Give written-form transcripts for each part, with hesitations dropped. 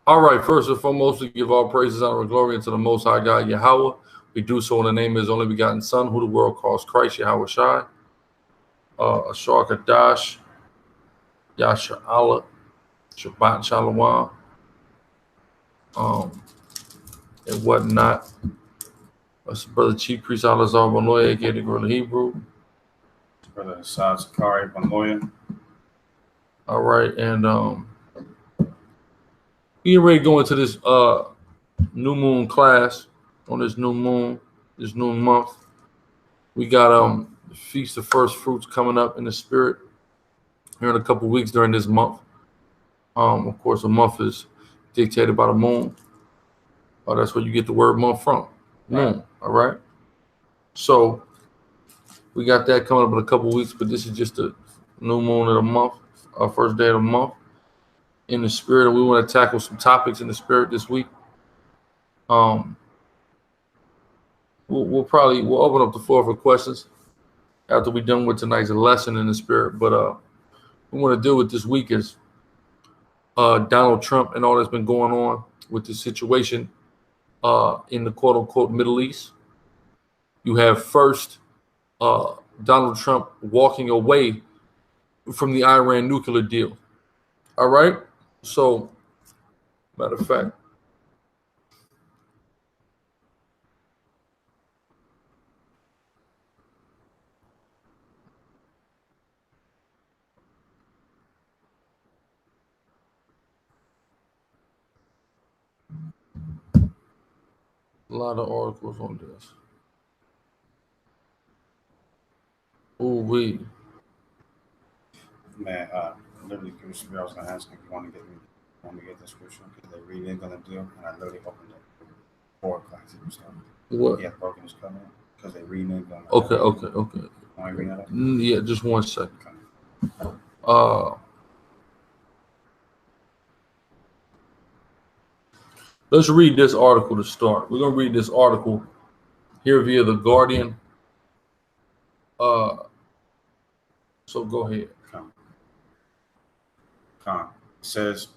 All right, first and foremost, we give all praises, honor, and glory unto the Most High God, Yahweh. We do so in the name of His only begotten Son, who the world calls Christ, Yahweh Shai, Ashar Kadash, YASHARAHLA, Shabbat Shalom, and whatnot. That's Brother Chief Priest Alazar Banoya, aka the Guerrilla Hebrew. Brother SICARRI Banoya. All right, and we ready to go into this new moon class on this new moon, this new month. We got the Feast of First Fruits coming up in the spirit here in a couple weeks during this month. Of course, a month is dictated by the moon. That's where you get the word month from, moon. All right. So we got that coming up in a couple weeks, but this is just a new moon of the month, our first day of the month in the spirit, and we want to tackle some topics in the spirit this week. We'll open up the floor for questions after we're done with tonight's lesson in the spirit. But we want to deal with this week is Donald Trump and all that's been going on with the situation in the quote unquote Middle East. You have first Donald Trump walking away from the Iran nuclear deal. All right. So, matter of fact, a lot of articles on this. Ooh, wee. Man, literally, I was going to ask if you want to get the scripture because they read it, going to do, and I literally opened up 4 o'clock and stuff. What? Yeah, broken his covenant because they read it. Okay. Want to read that up? Yeah, just 1 second. Okay. Let's read this article to start. We're going to read this article here via The Guardian. So go ahead. It says,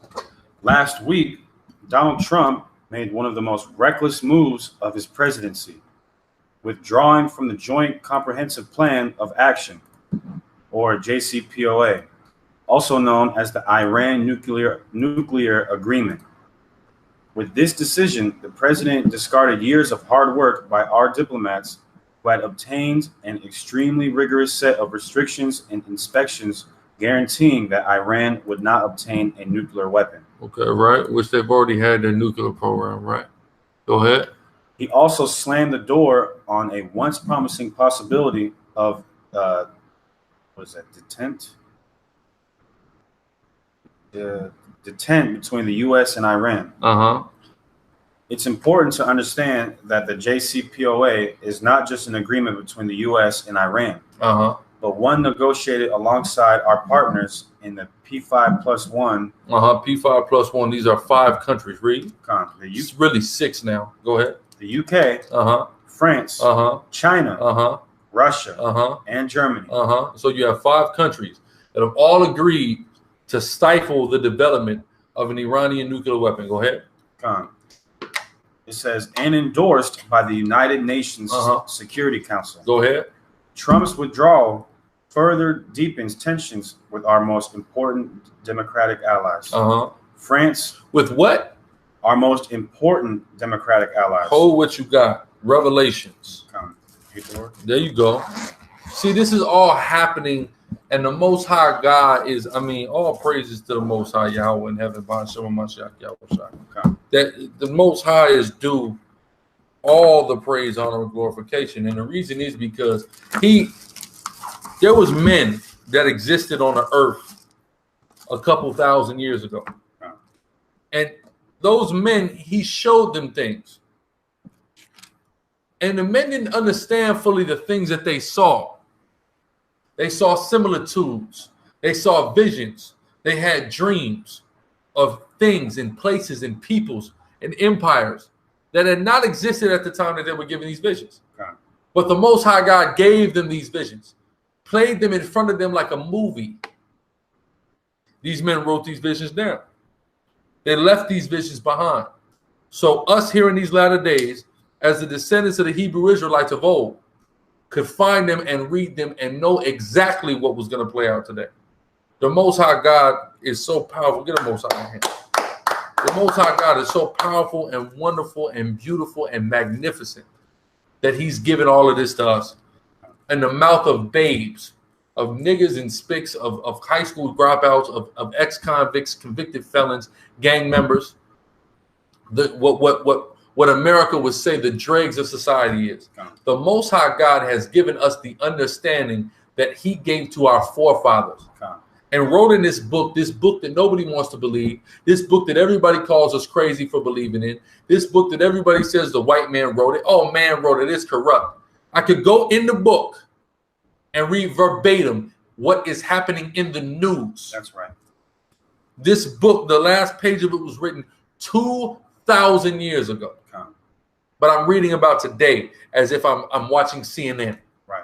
last week, Donald Trump made one of the most reckless moves of his presidency, withdrawing from the Joint Comprehensive Plan of Action, or JCPOA, also known as the Iran Nuclear Agreement. With this decision, the president discarded years of hard work by our diplomats who had obtained an extremely rigorous set of restrictions and inspections guaranteeing that Iran would not obtain a nuclear weapon. Okay, right, which they've already had their nuclear program, right? Go ahead. He also slammed the door on a once promising possibility of, detent between the U.S. and Iran. It's important to understand that the JCPOA is not just an agreement between the U.S. and Iran, but one negotiated alongside our partners in the P5+1. P5+1. These are 5 countries. Read. It's really 6 now. Go ahead. The UK, France, China, Russia, and Germany. So you have 5 countries that have all agreed to stifle the development of an Iranian nuclear weapon. Go ahead. It says, and endorsed by the United Nations Security Council. Go ahead. Trump's withdrawal further deepens tensions with our most important democratic allies. France. With what? Our most important democratic allies. Hold what you got. Revelations. There you go. See, this is all happening, and the Most High God is, all praises to the Most High Yahweh in heaven. That the Most High is due all the praise, honor, and glorification. And the reason is because there was men that existed on the earth a couple thousand years ago. And those men, he showed them things. And the men didn't understand fully the things that they saw. They saw similitudes. They saw visions. They had dreams of things and places and peoples and empires that had not existed at the time that they were given these visions. But the Most High God gave them these visions, played them in front of them like a movie, These men wrote these visions down. They left these visions behind. So us here in these latter days, as the descendants of the Hebrew Israelites of old, could find them and read them and know exactly what was going to play out today. The Most High God is so powerful. Get the Most High in here. The Most High God is so powerful and wonderful and beautiful and magnificent that he's given all of this to us. In the mouth of babes, of niggas and spicks, of high school dropouts, of ex-convicts, convicted felons, gang members. What America would say the dregs of society is. The Most High God has given us the understanding that he gave to our forefathers and wrote in this book that nobody wants to believe, this book that everybody calls us crazy for believing in, this book that everybody says the white man wrote it. Oh, man wrote it. It's corrupt. I could go in the book and read verbatim what is happening in the news. That's right. This book, the last page of it was written 2,000 years ago. But I'm reading about today as if I'm watching CNN. Right.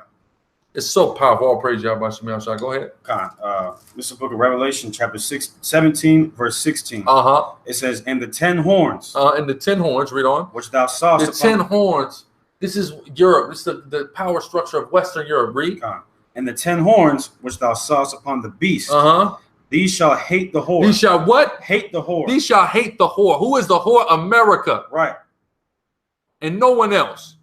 It's so powerful. All praise Yahweh Shemel. Shall I go ahead? This is the book of Revelation, chapter 17, verse 16. It says, "And the 10 horns." And the 10 horns, read on. Which thou sawest. The 10 horns. This is Europe. This is the power structure of Western Europe. Read. "And the 10 horns which thou sawest upon the beast. These shall hate the whore." These shall what? Hate the whore. These shall hate the whore. Who is the whore? America. Right. And no one else.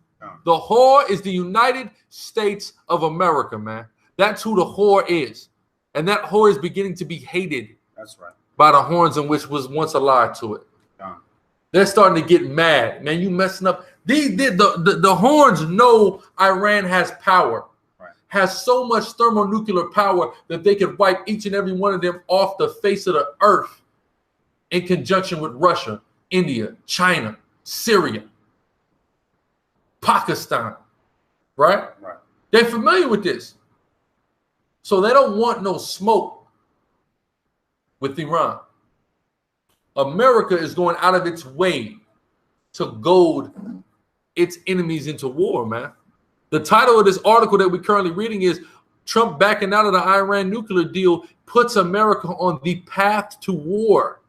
The whore is the United States of America, man. That's who the whore is. And that whore is beginning to be hated. That's right. By the horns in which was once allied to it. They're starting to get mad. Man, you messing up. The horns know Iran has power. Right. Has so much thermonuclear power that they could wipe each and every one of them off the face of the earth in conjunction with Russia, India, China, Syria, Pakistan, right? Right. They're familiar with this. So they don't want no smoke with Iran. America is going out of its way to goad its enemies into war, man. The title of this article that we're currently reading is Trump backing out of the Iran nuclear deal puts America on the path to war.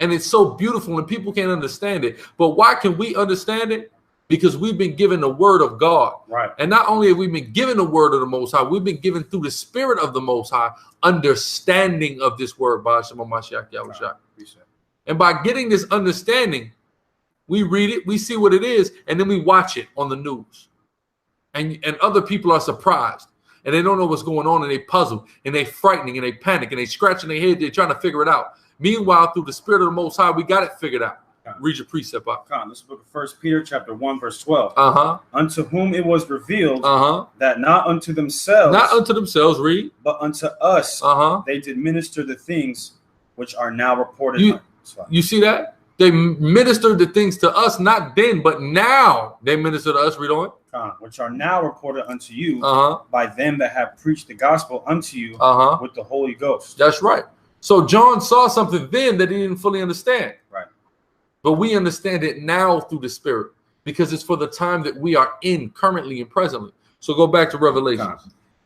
And it's so beautiful and people can't understand it. But why can we understand it? Because we've been given the word of God. Right. And not only have we been given the word of the Most High, we've been given through the spirit of the Most High understanding of this word by Shema Mashiach Yahushua. And by getting this understanding, we read it, we see what it is, and then we watch it on the news. And other people are surprised. And they don't know what's going on, and they puzzle, and they frightening, and they panic, and they scratching their head, they're trying to figure it out. Meanwhile, through the spirit of the Most High, we got it figured out. Read your precept out. This book of 1 Peter chapter 1 verse 12. Unto whom it was revealed that not unto themselves, read, but unto us they did minister the things which are now reported. You see that? They ministered the things to us, not then, but now they minister to us. Read on. Which are now reported unto you by them that have preached the gospel unto you with the Holy Ghost. That's right. So John saw something then that he didn't fully understand. Right. But we understand it now through the Spirit because it's for the time that we are in currently and presently. So go back to Revelation.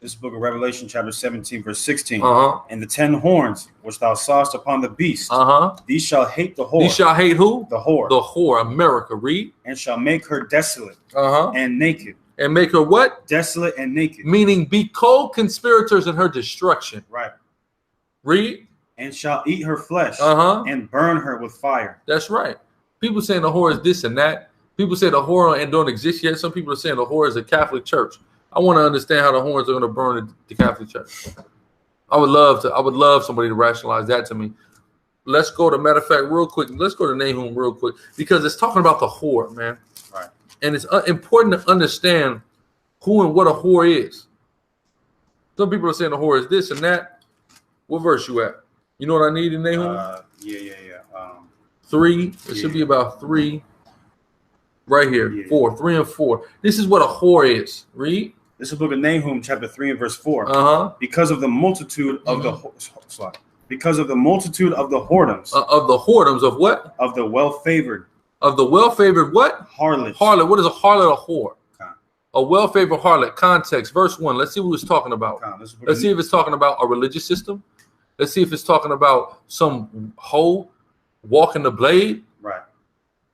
This book of Revelation, chapter 17, verse 16. And the 10 horns which thou sawest upon the beast, these shall hate the whore. These shall hate who? The whore. The whore, America. Read. And shall make her desolate and naked. And make her what? Desolate and naked. Meaning be co-conspirators in her destruction. Right. Read. And shall eat her flesh and burn her with fire. That's right. People saying the whore is this and that. People say the whore don't exist yet. Some people are saying the whore is a Catholic church. I want to understand how the horns are going to burn the Catholic church. I would love somebody to rationalize that to me. Let's go to, matter of fact, real quick. Let's go to Nahum real quick because it's talking about the whore, man. Right. And it's important to understand who and what a whore is. Some people are saying the whore is this and that. What verse you at? You know what I need in Nahum? Yeah. 3. It should be about 3. Right here. 4. 3 and 4. This is what a whore is. Read. This is the book of Nahum, chapter 3 and verse 4. Because of the multitude of because of the multitude of the whoredoms. Of the whoredoms of what? Of the well-favored. Of the well-favored what? Harlot. Harlot. What is a harlot? A whore. A well-favored harlot. Context. Verse 1. Let's see what it's talking about. Let's see if it's talking about a religious system. Let's see if it's talking about some hoe walking the blade, right?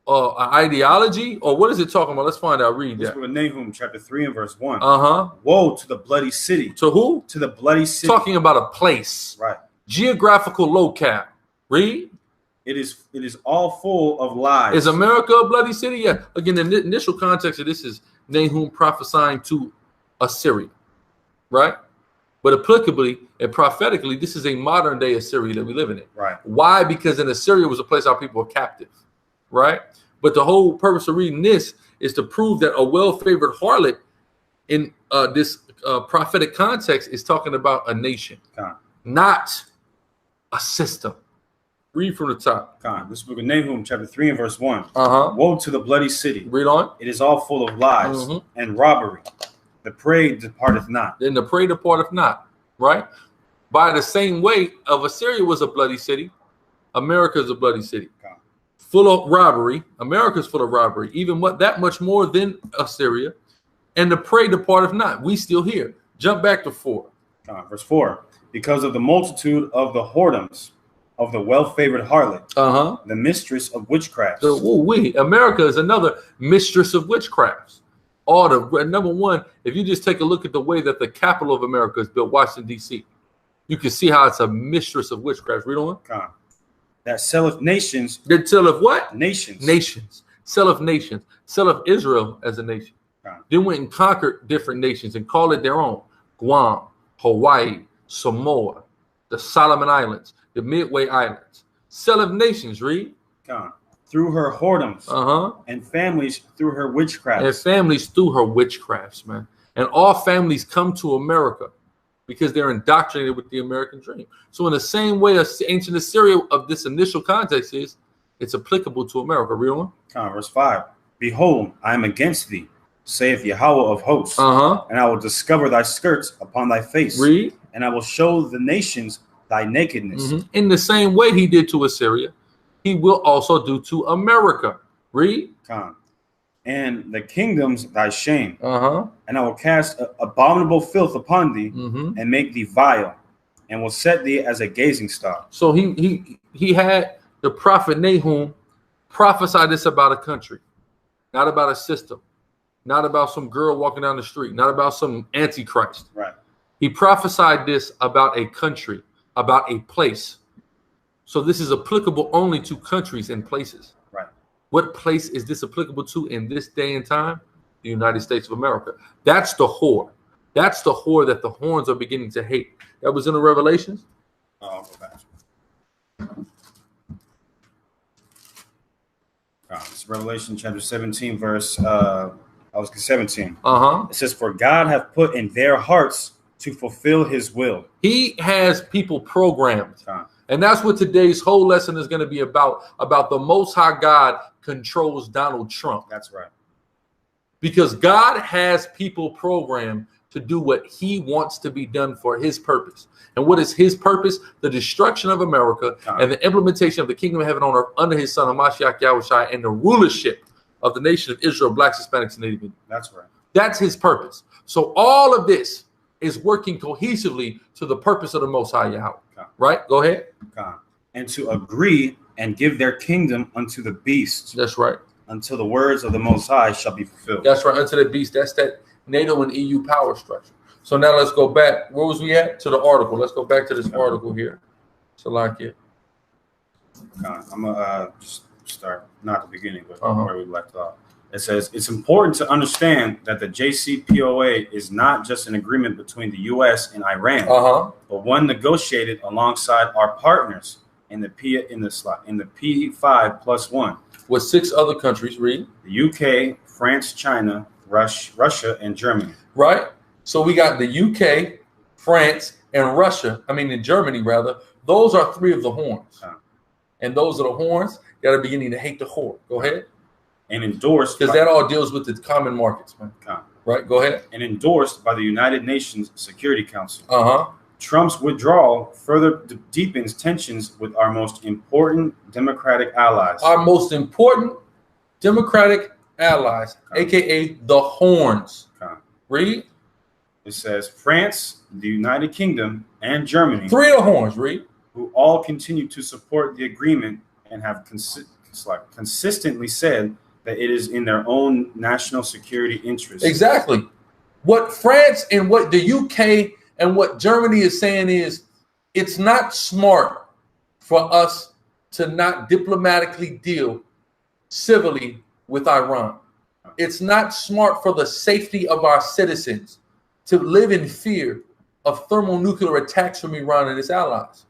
An ideology, or what is it talking about? Let's find out. Read that. Nahum chapter 3 and verse 1. Woe to the bloody city. To who? To the bloody city. Talking about a place. Right. Geographical locale. Read. It is all full of lies. Is America a bloody city? Yeah. Again, the initial context of this is Nahum prophesying to Assyria, right? But applicably and prophetically, this is a modern day Assyria that we live in. Right. Why? Because in Assyria was a place our people were captive, right? But the whole purpose of reading this is to prove that a well-favored harlot in this prophetic context is talking about a nation, not a system. Read from the top. This book of Nahum, chapter 3 and verse 1. Woe to the bloody city. Read on. It is all full of lies and robbery. The prey departeth not. Then the prey departeth not, right? By the same way of Assyria was a bloody city, America is a bloody city. Full of robbery. America's full of robbery. Even that much more than Assyria. And the prey departeth not. We still here. Jump back to 4. Verse 4. Because of the multitude of the whoredoms of the well-favored harlot, the mistress of witchcrafts. America is another mistress of witchcrafts. Number one, if you just take a look at the way that the capital of America is built, Washington, D.C., you can see how it's a mistress of witchcrafts. Read on. That selleth nations. That selleth what? Nations. Nations. Selleth nations. Selleth Israel as a nation. Then went and conquered different nations and called it their own. Guam, Hawaii, Samoa, the Solomon Islands, the Midway Islands. Selleth nations, read. Through her whoredoms. And families through her witchcrafts. And families through her witchcrafts, man. And all families come to America because they're indoctrinated with the American dream. So in the same way ancient Assyria of this initial context is, it's applicable to America. Read on. Verse 5. Behold, I am against thee, saith Yahweh of hosts, and I will discover thy skirts upon thy face. Read. And I will show the nations thy nakedness. In the same way he did to Assyria, he will also do to America. Read. And the kingdoms thy shame. And I will cast abominable filth upon thee, and make thee vile, and will set thee as a gazing stock. So he had the prophet Nahum prophesy this about a country, not about a system, not about some girl walking down the street, not about some antichrist. Right. He prophesied this about a country, about a place. So this is applicable only to countries and places. Right. What place is this applicable to in this day and time? The United States of America. That's the whore. That's the whore that the horns are beginning to hate. That was in the Revelations. I'll go back. It's Revelation chapter 17, verse 17. It says, for God hath put in their hearts to fulfill his will. He has people programmed. And that's what today's whole lesson is going to be about the Most High God controls Donald Trump. That's right. Because God has people programmed to do what he wants to be done for his purpose. And what is his purpose? The destruction of America and the implementation of the kingdom of heaven on earth under his son, Hamashiach Yahushua, and the rulership of the nation of Israel, blacks, Hispanics, and Native Indians. That's right. That's his purpose. So all of this is working cohesively to the purpose of the Most High Yahweh. Right? Go ahead. And to agree and give their kingdom unto the beast. That's right. Until the words of the Most High shall be fulfilled. That's right. Unto the beast. That's that NATO and EU power structure. So now let's go back. Where was we at? To the article. Let's go back to this article here. Salakia. I'm going to just start, not the beginning, but where we left off. It says, it's important to understand that the JCPOA is not just an agreement between the U.S. and Iran, but one negotiated alongside our partners in the P5+1. With 6 other countries, read. The UK, France, China, Russia, and Germany. Right? So we got the UK, France, and Russia. I mean, in Germany, rather. Those are 3 of the horns. And those are the horns that are beginning to hate the whore. Go ahead. And endorsed, because that all deals with the common markets, man. Right? Go ahead. And endorsed by the United Nations Security Council. Trump's withdrawal further deepens tensions with our most important democratic allies. Our most important democratic allies, aka the horns. Read. It says France, the United Kingdom, and Germany. 3 of the horns. Read. all continue to support the agreement and have consistently said that it is in their own national security interest. Exactly. What France and what the UK and what Germany is saying is, it's not smart for us to not diplomatically deal civilly with Iran. It's not smart for the safety of our citizens to live in fear of thermonuclear attacks from Iran and its allies.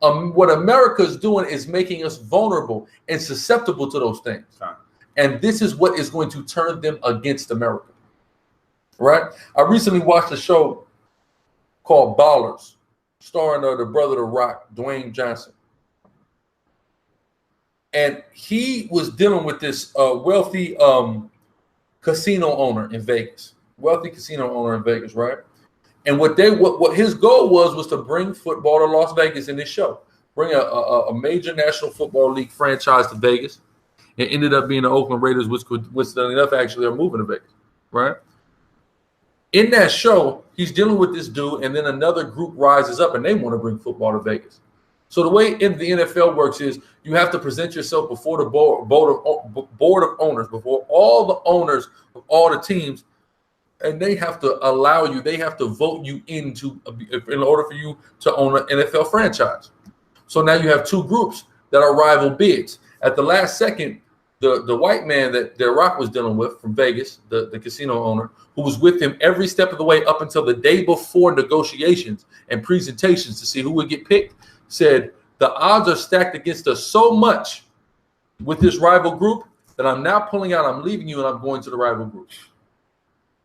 What America is doing is making us vulnerable and susceptible to those things. And this is what is going to turn them against America. Right? I recently watched a show called Ballers, starring the brother of Rock, Dwayne Johnson. And he was dealing with this wealthy casino owner in Vegas. Wealthy casino owner in Vegas, right? And what his goal was to bring football to Las Vegas in this show. Bring a major National Football League franchise to Vegas. It ended up being the Oakland Raiders, which enough actually are moving to Vegas, right? In that show, he's dealing with this dude, and then another group rises up, and they want to bring football to Vegas. So the way the NFL works is you have to present yourself before the board of owners, before all the owners of all the teams, and they have to allow you, they have to vote you in order for you to own an NFL franchise. So now you have two groups that are rival bids. At the last second, the white man that Rock was dealing with from Vegas, the casino owner, who was with him every step of the way up until the day before negotiations and presentations to see who would get picked, said the odds are stacked against us so much with this rival group that I'm now pulling out, I'm leaving you, and I'm going to the rival group.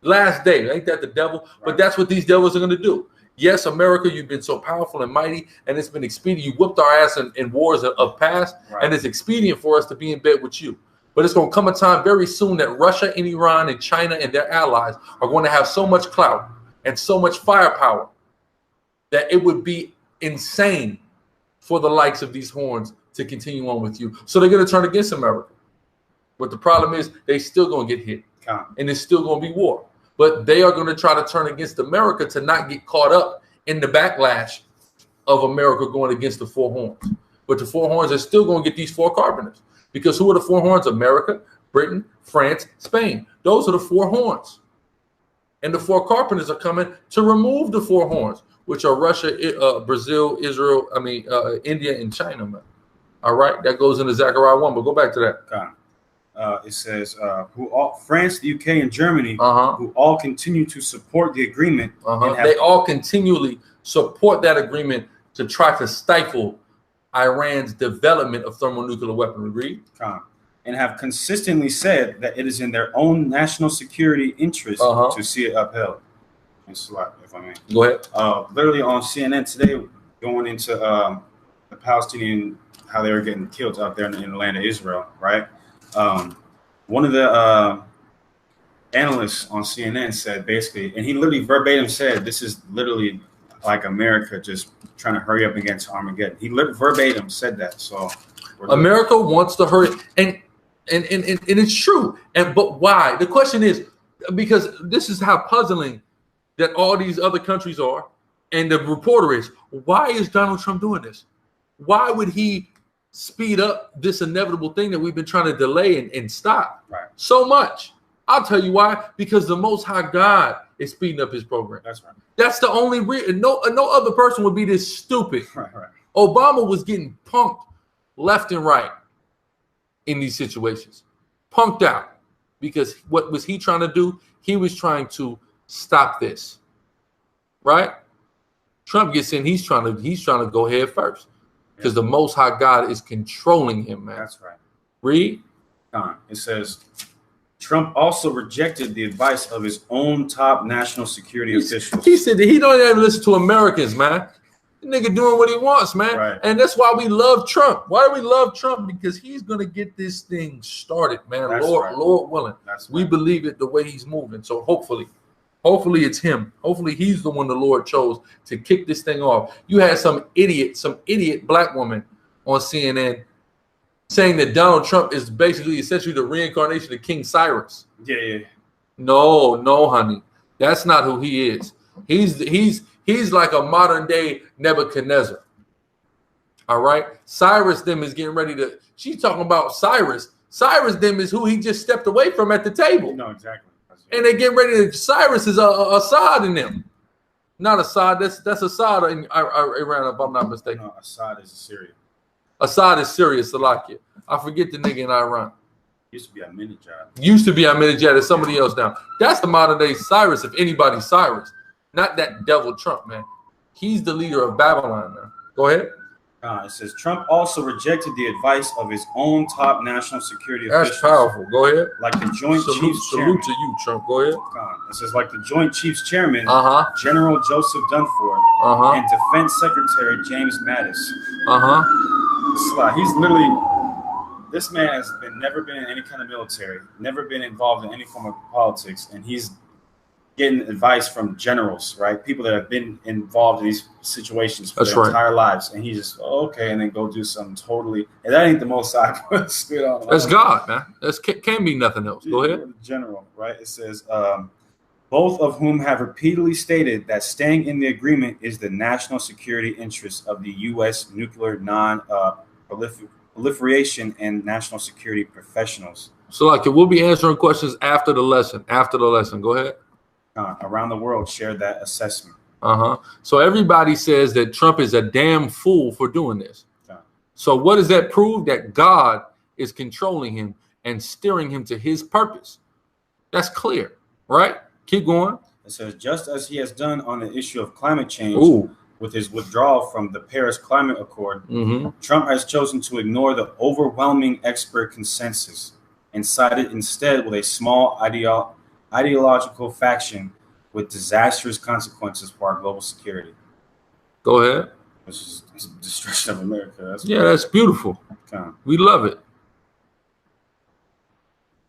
Last day, ain't that the devil? Right. But that's what these devils are going to do. Yes, America, you've been so powerful and mighty, and it's been expedient. You whooped our ass in wars of past, right, and it's expedient for us to be in bed with you. But it's going to come a time very soon that Russia and Iran and China and their allies are going to have so much clout and so much firepower that it would be insane for the likes of these horns to continue on with you. So they're going to turn against America. But the problem is they still going to get hit, and it's still going to be war. But they are going to try to turn against America to not get caught up in the backlash of America going against the four horns. But the four horns are still going to get these four carpenters. Because who are the four horns? America, Britain, France, Spain. Those are the four horns. And the four carpenters are coming to remove the four horns, which are Russia, Brazil, Israel, India, and China. Man. All right? That goes into Zechariah 1, but go back to that. It says, France, the UK, and Germany, who all continue to support the agreement. They all continually support that agreement to try to stifle Iran's development of thermonuclear weaponry. Read. And have consistently said that it is in their own national security interest to see it upheld. If I may. Go ahead. Literally on CNN today, going into the Palestinian, how they were getting killed out there in the land of Israel, right? One of the analysts on CNN said basically, and he literally verbatim said, this is literally like America just trying to hurry up against Armageddon. He verbatim said that. So America wants to hurry, and it's true. But why? The question is, because this is how puzzling that all these other countries are, and the reporter is, why is Donald Trump doing this? Why would he speed up this inevitable thing that we've been trying to delay and stop so much? I'll tell you why. Because the Most High God is speeding up his program. That's right. That's the only reason. No other person would be this stupid. Right. Obama was getting punked left and right in these situations. Punked out. Because what was he trying to do? He was trying to stop this. Right? Trump gets in, he's trying to go head first. Because the Most High God is controlling him, man. That's right. Read. It says, Trump also rejected the advice of his own top national security officials. He said that he don't even listen to Americans, man. The nigga doing what he wants, man. Right. And that's why we love Trump. Why do we love Trump? Because he's going to get this thing started, man. That's Lord willing. We believe it the way he's moving. So hopefully it's him. Hopefully he's the one the Lord chose to kick this thing off. You had some idiot black woman on CNN saying that Donald Trump is basically essentially the reincarnation of King Cyrus. Yeah. No, honey. That's not who he is. He's like a modern day Nebuchadnezzar. All right. Cyrus them is getting ready to. She's talking about Cyrus. Cyrus them is who he just stepped away from at the table. No, exactly. And they get ready to. Cyrus is Assad in them. Not Assad. That's Assad in Iran, if I'm not mistaken. No, Assad is Syria. Assad is Syria, Salakia. I forget the nigga in Iran. Used to be Ahmadinejad. Used to be Ahmadinejad. It's somebody else now. That's the modern day Cyrus, if anybody's Cyrus. Not that devil Trump, man. He's the leader of Babylon now. Go ahead. It says Trump also rejected the advice of his own top national security officials. That's powerful. Go ahead. Like the Joint Chiefs Chairman. Salute to you, Trump. Go ahead. It says like the Joint Chiefs Chairman, General Joseph Dunford, and Defense Secretary James Mattis. He's literally, this man has never been in any kind of military, never been involved in any form of politics, and he's getting advice from generals, right? People that have been involved in these situations for their entire lives, and he just okay, and then go do something totally. And that ain't the most I put spit on. That's God, man. That can't be nothing else. Go ahead. General, right? It says both of whom have repeatedly stated that staying in the agreement is the national security interests of the U.S. nuclear non-proliferation and national security professionals. So, like, we'll be answering questions after the lesson. After the lesson, go ahead. Around the world share that assessment. So everybody says that Trump is a damn fool for doing this. So what does that prove? That God is controlling him and steering him to his purpose. That's clear, right? Keep going. It says, just as he has done on the issue of climate change with his withdrawal from the Paris Climate Accord, Trump has chosen to ignore the overwhelming expert consensus and sided instead with a small ideological faction with disastrous consequences for our global security. Go ahead. Which is destruction of America. That's beautiful. We love it.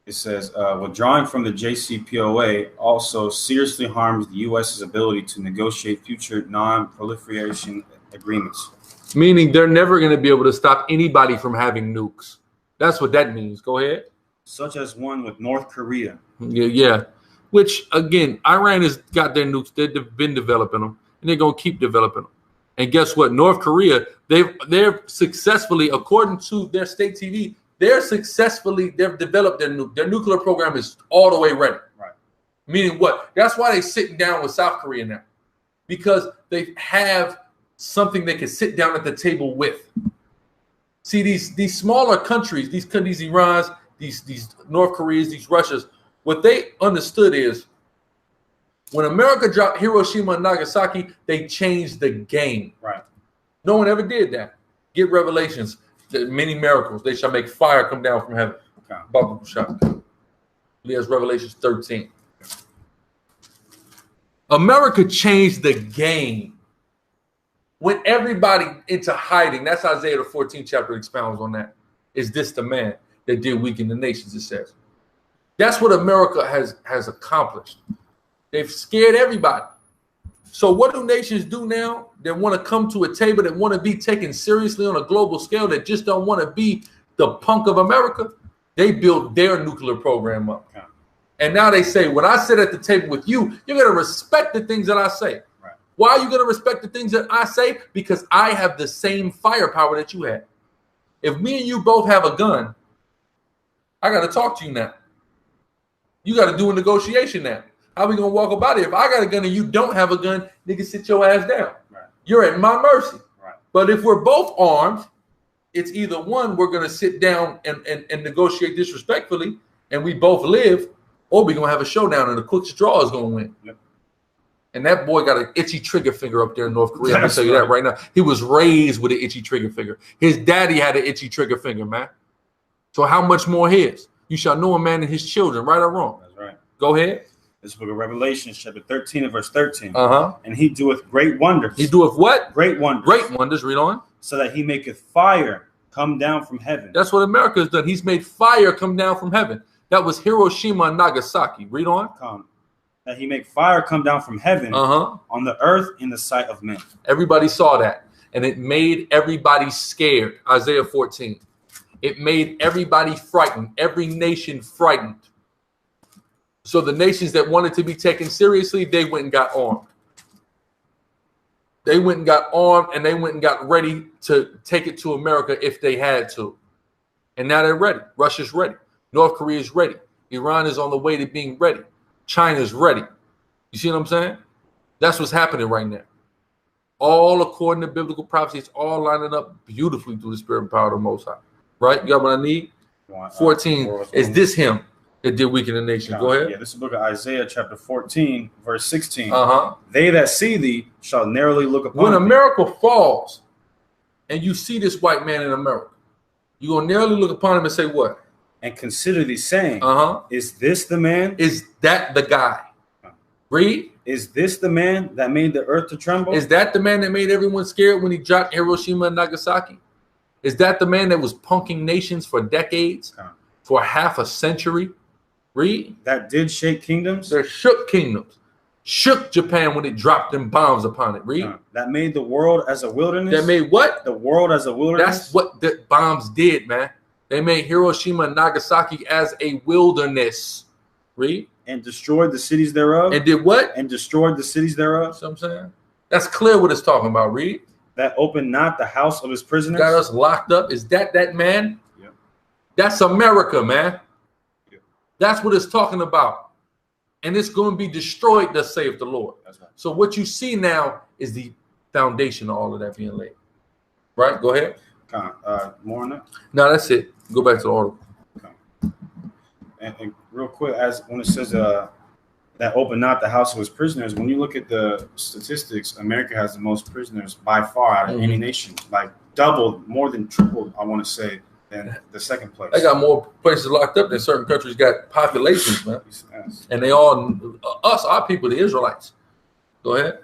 It says, withdrawing from the JCPOA also seriously harms the U.S.'s ability to negotiate future non-proliferation agreements. Meaning they're never going to be able to stop anybody from having nukes. That's what that means. Go ahead. Such as one with North Korea. Yeah. Which, again, Iran has got their nukes. They've been developing them, and they're going to keep developing them. And guess what? North Korea, they're successfully, according to their state TV, they've developed their nuke. Their nuclear program is all the way ready. Right. Meaning what? That's why they're sitting down with South Korea now. Because they have something they can sit down at the table with. See, these smaller countries, these Irans, these North Koreas, these Russias, what they understood is when America dropped Hiroshima and Nagasaki, they changed the game. Right. No one ever did that. Get Revelations, the many miracles. They shall make fire come down from heaven. Leah's Revelations 13. America changed the game. Went everybody into hiding. That's Isaiah the 14th chapter expounds on that. Is this the man that did weaken the nations, it says. That's what America has accomplished. They've scared everybody. So what do nations do now that want to come to a table, that want to be taken seriously on a global scale, that just don't want to be the punk of America? They built their nuclear program up. Okay. And now they say, when I sit at the table with you, you're going to respect the things that I say. Right. Why are you going to respect the things that I say? Because I have the same firepower that you have. If me and you both have a gun, I got to talk to you now. You got to do a negotiation now. How we going to walk about it? If I got a gun and you don't have a gun, nigga, sit your ass down. Right. You're at my mercy. Right. But if we're both armed, it's either one, we're going to sit down and negotiate disrespectfully, and we both live, or we're going to have a showdown, and the quickest straw is going to win. Yep. And that boy got an itchy trigger finger up there in North Korea. I'm going to tell you that right now. He was raised with an itchy trigger finger. His daddy had an itchy trigger finger, man. So how much more his? You shall know a man and his children, right or wrong? That's right. Go ahead. This book of Revelation, chapter 13 and verse 13. And he doeth great wonders. He doeth what? Great wonders. Great wonders. Read on. So that he maketh fire come down from heaven. That's what America has done. He's made fire come down from heaven. That was Hiroshima and Nagasaki. Read on. That he make fire come down from heaven on the earth in the sight of men. Everybody saw that. And it made everybody scared. Isaiah 14. It made everybody frightened. Every nation frightened. So the nations that wanted to be taken seriously, they went and got armed. They went and got armed, and they went and got ready to take it to America if they had to. And now they're ready. Russia's ready. North Korea is ready. Iran is on the way to being ready. China's ready. You see what I'm saying? That's what's happening right now. All according to biblical prophecy. It's all lining up beautifully through the Spirit and power of the Most High. Right? You got what I need? 14. Is this him that did weaken the nation? Go ahead. Yeah, this is the book of Isaiah, chapter 14, verse 16. Uh-huh. They that see thee shall narrowly look upon When thee. America falls and you see this white man in America, you're going to narrowly look upon him and say what? And consider thee, saying, Uh-huh. Is this the man? Is that the guy? Read. Is this the man that made the earth to tremble? Is that the man that made everyone scared when he dropped Hiroshima and Nagasaki? Is that the man that was punking nations for decades, for half a century? Read. That did shake kingdoms? That shook kingdoms. Shook Japan when it dropped them bombs upon it. Read. That made the world as a wilderness? That made what? The world as a wilderness? That's what the bombs did, man. They made Hiroshima and Nagasaki as a wilderness. Read. And destroyed the cities thereof? And did what? And destroyed the cities thereof? That's what I'm saying. That's clear what it's talking about. Read. That opened not the house of his prisoners? Got us locked up. Is that man? Yep. That's America, man. Yep. That's what it's talking about. And it's going to be destroyed, thus saith the Lord. That's right. So what you see now is the foundation of all of that being laid. Right? Go ahead. More on that? No, that's it. Go back to the article. Okay. And real quick, as when it says that opened not the house of his prisoners, when you look at the statistics, America has the most prisoners by far out of any nation, like doubled, more than tripled, I want to say, than the second place. They got more places locked up than certain countries got populations, man. Yes. And they all, our people, the Israelites. Go ahead.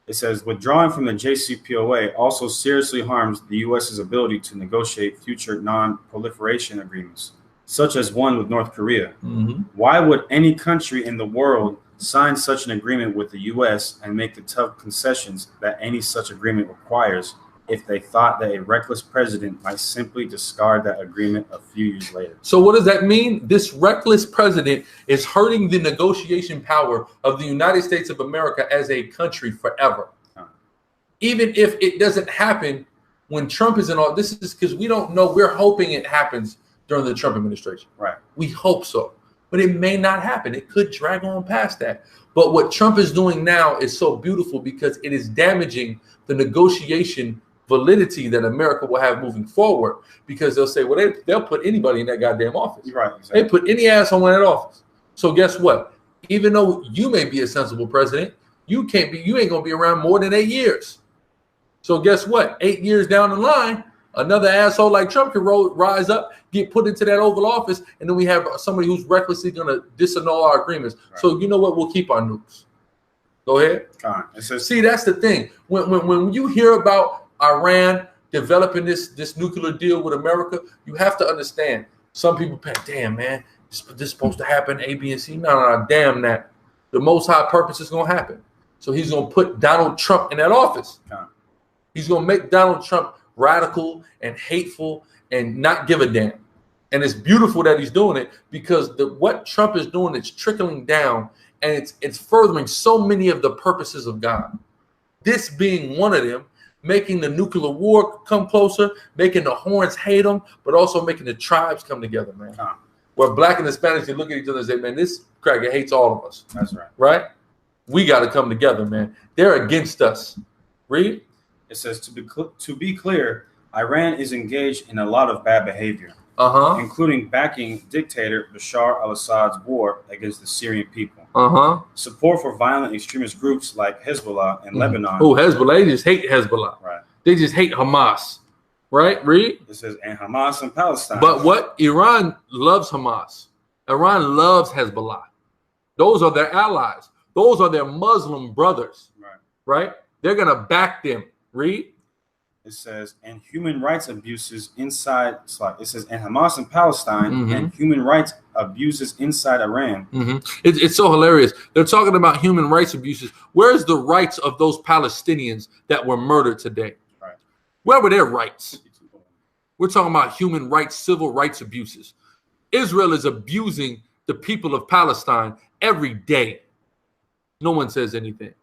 It says, withdrawing from the JCPOA also seriously harms the U.S.'s ability to negotiate future non-proliferation agreements, such as one with North Korea. Why would any country in the world sign such an agreement with the U.S. and make the tough concessions that any such agreement requires if they thought that a reckless president might simply discard that agreement a few years later? So what does that mean? This reckless president is hurting the negotiation power of the United States of America as a country forever. Even if it doesn't happen when Trump is in all, this is because we don't know. We're hoping it happens during the Trump administration. Right. We hope so, but it may not happen. It could drag on past that. But what Trump is doing now is so beautiful because it is damaging the negotiation validity that America will have moving forward, because they'll say, well, they'll put anybody in that goddamn office. Right. Exactly. They put any asshole in that office. So guess what? Even though you may be a sensible president, you ain't gonna be around more than 8 years. So guess what? 8 years down the line, another asshole like Trump can rise up, get put into that Oval Office, and then we have somebody who's recklessly gonna disannul our agreements. Right. So you know what? We'll keep our nukes. Go ahead. See, that's the thing. When you hear about Iran developing this nuclear deal with America, you have to understand. Some people say, damn, man, this is supposed to happen, A, B, and C. No, damn that. The Most High purpose is going to happen. So he's going to put Donald Trump in that office. He's going to make Donald Trump radical and hateful and not give a damn. And it's beautiful that he's doing it, because what Trump is doing, it's trickling down, and it's furthering so many of the purposes of God. This being one of them, making the nuclear war come closer, making the horns hate them, but also making the tribes come together, man. Where black and Hispanics can look at each other and say, man, this cracker hates all of us. That's right. Right? We got to come together, man. They're against us. Read. It says, to be clear, Iran is engaged in a lot of bad behavior, including backing dictator Bashar al-Assad's war against the Syrian people. Support for violent extremist groups like Hezbollah in Lebanon. Oh, Hezbollah. They just hate Hezbollah. Right. They just hate Hamas. Right? Read. It says, and Hamas in Palestine. But what? Iran loves Hamas. Iran loves Hezbollah. Those are their allies. Those are their Muslim brothers. Right. Right? They're going to back them. Read. It says, and human rights abuses inside, it says, and Hamas in Palestine, and human rights abuses inside Iran. It's so hilarious. They're talking about human rights abuses. Where's the rights of those Palestinians that were murdered today? Right. Where were their rights? We're talking about human rights, civil rights abuses. Israel is abusing the people of Palestine every day. No one says anything.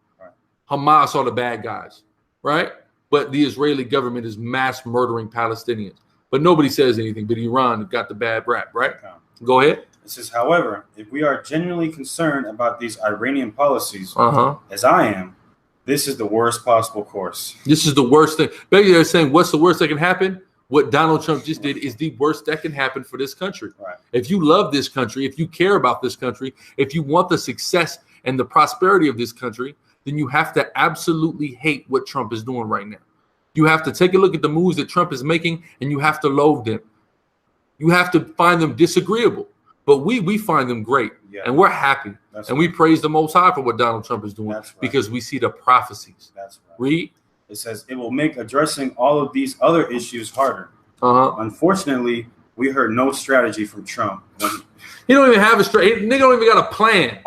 Hamas are the bad guys, right? But the Israeli government is mass murdering Palestinians. But nobody says anything. But Iran got the bad rap, right? Go ahead. It says, however, if we are genuinely concerned about these Iranian policies, as I am, this is the worst possible course. This is the worst thing. Basically, they're saying, what's the worst that can happen? What Donald Trump just did is the worst that can happen for this country. Right. If you love this country, if you care about this country, if you want the success and the prosperity of this country, then you have to absolutely hate what Trump is doing right now. You have to take a look at the moves that Trump is making, and you have to loathe them. You have to find them disagreeable. But we find them great, and we're happy. We praise the Most High for what Donald Trump is doing because we see the prophecies. Read. It says it will make addressing all of these other issues harder. Unfortunately, we heard no strategy from Trump. He don't even have a strategy. Nigga don't even got a plan.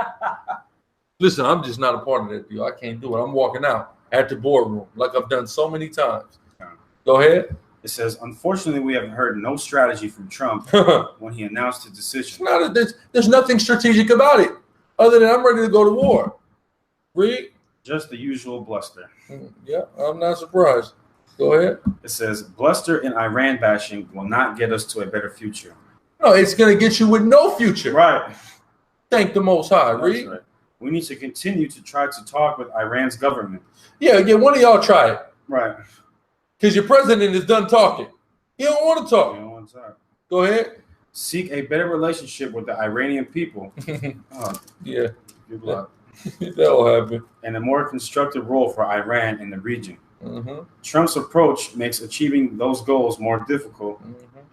Listen, I'm just not a part of that deal. I can't do it. I'm walking out at the boardroom like I've done so many times. Go ahead. It says, unfortunately, we have heard no strategy from Trump when he announced his decision. There's nothing strategic about it other than I'm ready to go to war. Read. Just the usual bluster. Yeah, I'm not surprised. Go ahead. It says, bluster and Iran bashing will not get us to a better future. No, it's going to get you with no future. Right. Thank the Most High. Read. Right. We need to continue to try to talk with Iran's government. Yeah, one of y'all try it. Right. Because your president is done talking. He don't want to talk. He don't want to talk. Go ahead. Seek a better relationship with the Iranian people. Yeah. That'll happen. And a more constructive role for Iran in the region. Trump's approach makes achieving those goals more difficult.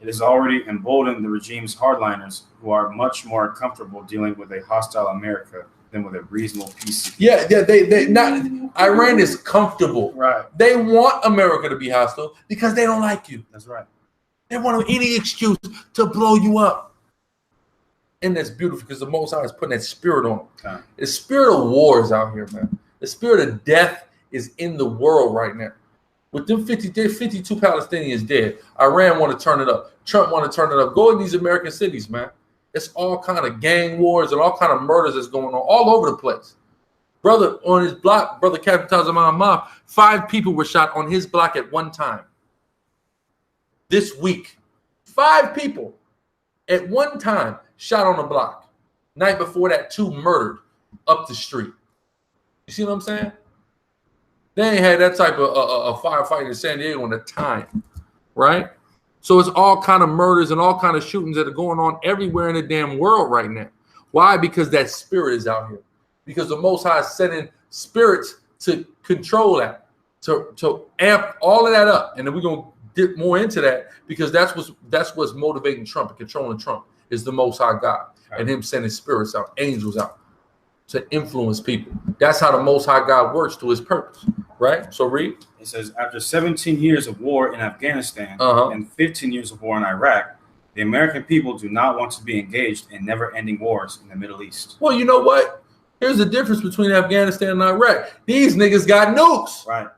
It has already emboldened the regime's hardliners, who are much more comfortable dealing with a hostile America than with a reasonable peace. Yeah, they not. Iran is comfortable. Right. They want America to be hostile because they don't like you. That's right. They want any excuse to blow you up. And that's beautiful because the Most High is putting that spirit on them. The spirit of war is out here, man. The spirit of death is in the world right now. With them 52 Palestinians dead, Iran want to turn it up. Trump want to turn it up. Go in these American cities, man. It's all kind of gang wars and all kind of murders that's going on all over the place. Brother, on his block, Brother Captain Tazamah, 5 people were shot on his block at one time. This week, 5 people at one time shot on the block. Night before that, 2 murdered up the street. You see what I'm saying? They ain't had that type of a firefight in San Diego in a time, right? So it's all kind of murders and all kind of shootings that are going on everywhere in the damn world right now. Why? Because that spirit is out here. Because the Most High is sending spirits to control that, to amp all of that up. And then we're going to get more into that because that's what's motivating Trump and controlling Trump is the Most High God and him sending spirits out, angels out to influence people. That's how the Most High God works to his purpose, right? So read. It says, after 17 years of war in Afghanistan and 15 years of war in Iraq, the American people do not want to be engaged in never-ending wars in the Middle East. Well, you know what? Here's the difference between Afghanistan and Iraq. These niggas got nukes. Right.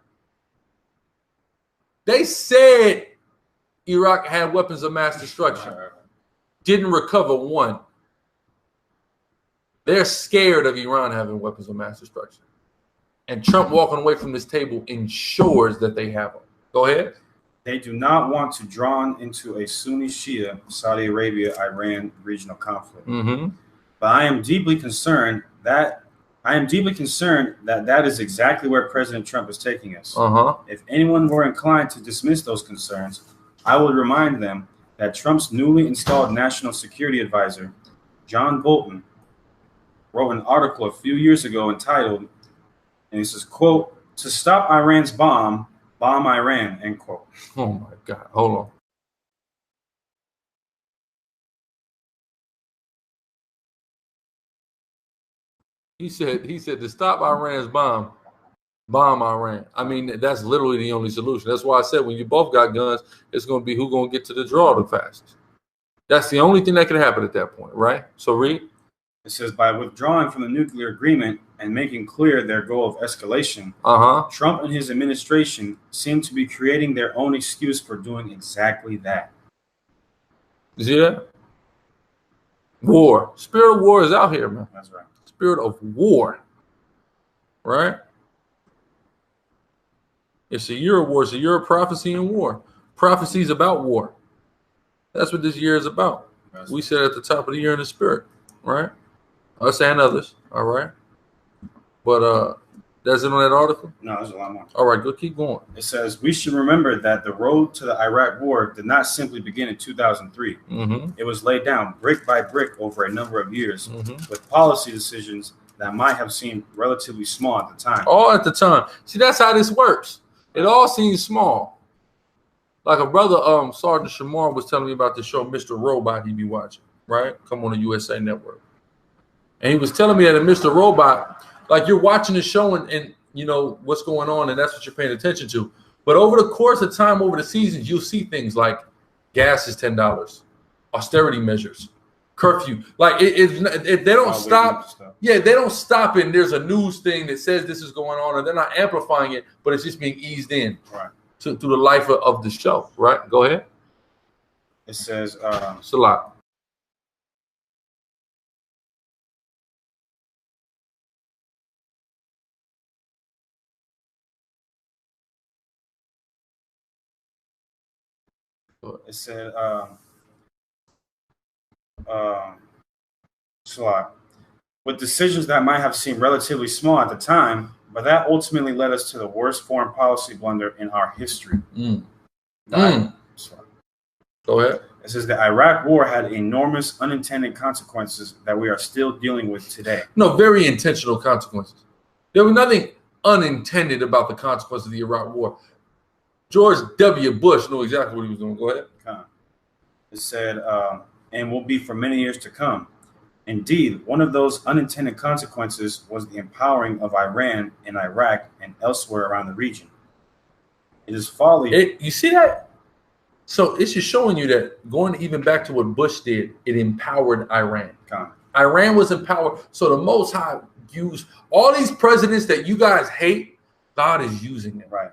They said Iraq had weapons of mass destruction. Didn't recover one. They're scared of Iran having weapons of mass destruction. And Trump walking away from this table ensures that they have them. Go ahead. They do not want to draw into a Sunni Shia, Saudi Arabia, Iran regional conflict. But I am deeply concerned that that is exactly where President Trump is taking us. If anyone were inclined to dismiss those concerns, I would remind them that Trump's newly installed national security advisor, John Bolton, wrote an article a few years ago entitled, and he says, quote, "To stop Iran's bomb Iran," end quote. Oh my God. Hold on. He said to stop Iran's bomb Iran. I mean, that's literally the only solution. That's why I said when you both got guns, it's going to be who's going to get to the draw the fastest. That's the only thing that can happen at that point, right? So read. It says, by withdrawing from the nuclear agreement and making clear their goal of escalation, Trump and his administration seem to be creating their own excuse for doing exactly that. You see that? War. Spirit of war is out here, man. That's right. Spirit of war. Right? It's a year of war. It's a year of prophecy and war. Prophecies about war. That's what this year is about. We said at the top of the year in the spirit, right? Us and others, all right? But that's it on that article? No, there's a lot more. All right, go keep going. It says, we should remember that the road to the Iraq war did not simply begin in 2003. It was laid down brick by brick over a number of years with policy decisions that might have seemed relatively small at the time. All at the time. See, that's how this works. It all seems small. Like a brother, Sergeant Shamar was telling me about the show Mr. Robot he be watching, right? Come on the USA Network. And he was telling me that in Mr. Robot, like you're watching the show and you know what's going on and that's what you're paying attention to. But over the course of time, over the seasons, you'll see things like gas is $10, austerity measures, curfew. Like if they don't stop, yeah, they don't stop and there's a news thing that says this is going on and they're not amplifying it, but it's just being eased in. Right. Through the life of the show, right? Go ahead. It says, it's a lot. it said, it's a lot. With decisions that might have seemed relatively small at the time, but that ultimately led us to the worst foreign policy blunder in our history. Go ahead. It says the Iraq war had enormous unintended consequences that we are still dealing with today. No, very intentional consequences. There was nothing unintended about the consequences of the Iraq war. George W. Bush knew exactly what he was doing. Go ahead. It said, and will be for many years to come. Indeed, one of those unintended consequences was the empowering of Iran in Iraq and elsewhere around the region. It is folly. You see that? So it's just showing you that going even back to what Bush did, it empowered Iran. Iran was empowered. So the Most High used all these presidents that you guys hate. God is using them. Right.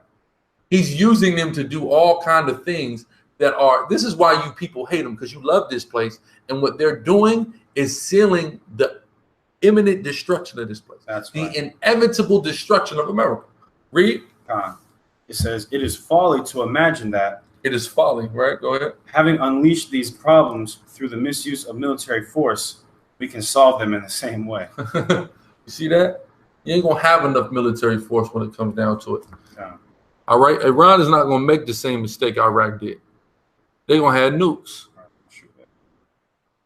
He's using them to do all kinds of things that are. This is why you people hate them, because you love this place. And what they're doing is sealing the imminent destruction of this place. That's the right. inevitable destruction of America. Read. It says, it is folly to imagine that. It is folly, right? Go ahead. Having unleashed these problems through the misuse of military force, we can solve them in the same way. You see that? You ain't gonna have enough military force when it comes down to it. All right, Iran is not gonna make the same mistake Iraq did. They're gonna have nukes.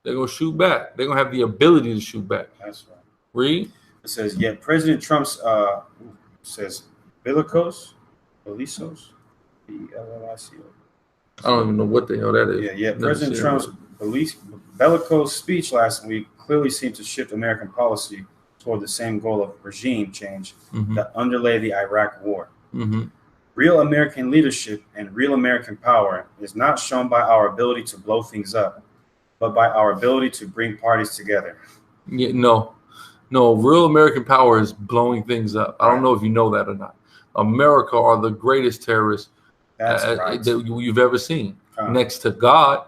They're gonna shoot back. They're gonna have the ability to shoot back. That's right. Read. It says, yet President Trump's says bellicose, B-L-L-I-C-O. I don't even know what the hell that is. Yeah. President Trump's bellicose speech last week clearly seemed to shift American policy toward the same goal of regime change that underlay the Iraq war. Real American leadership and real American power is not shown by our ability to blow things up, but by our ability to bring parties together. Yeah, no, real American power is blowing things up. I don't know if you know that or not. America are the greatest terrorists that you've ever seen, next to God.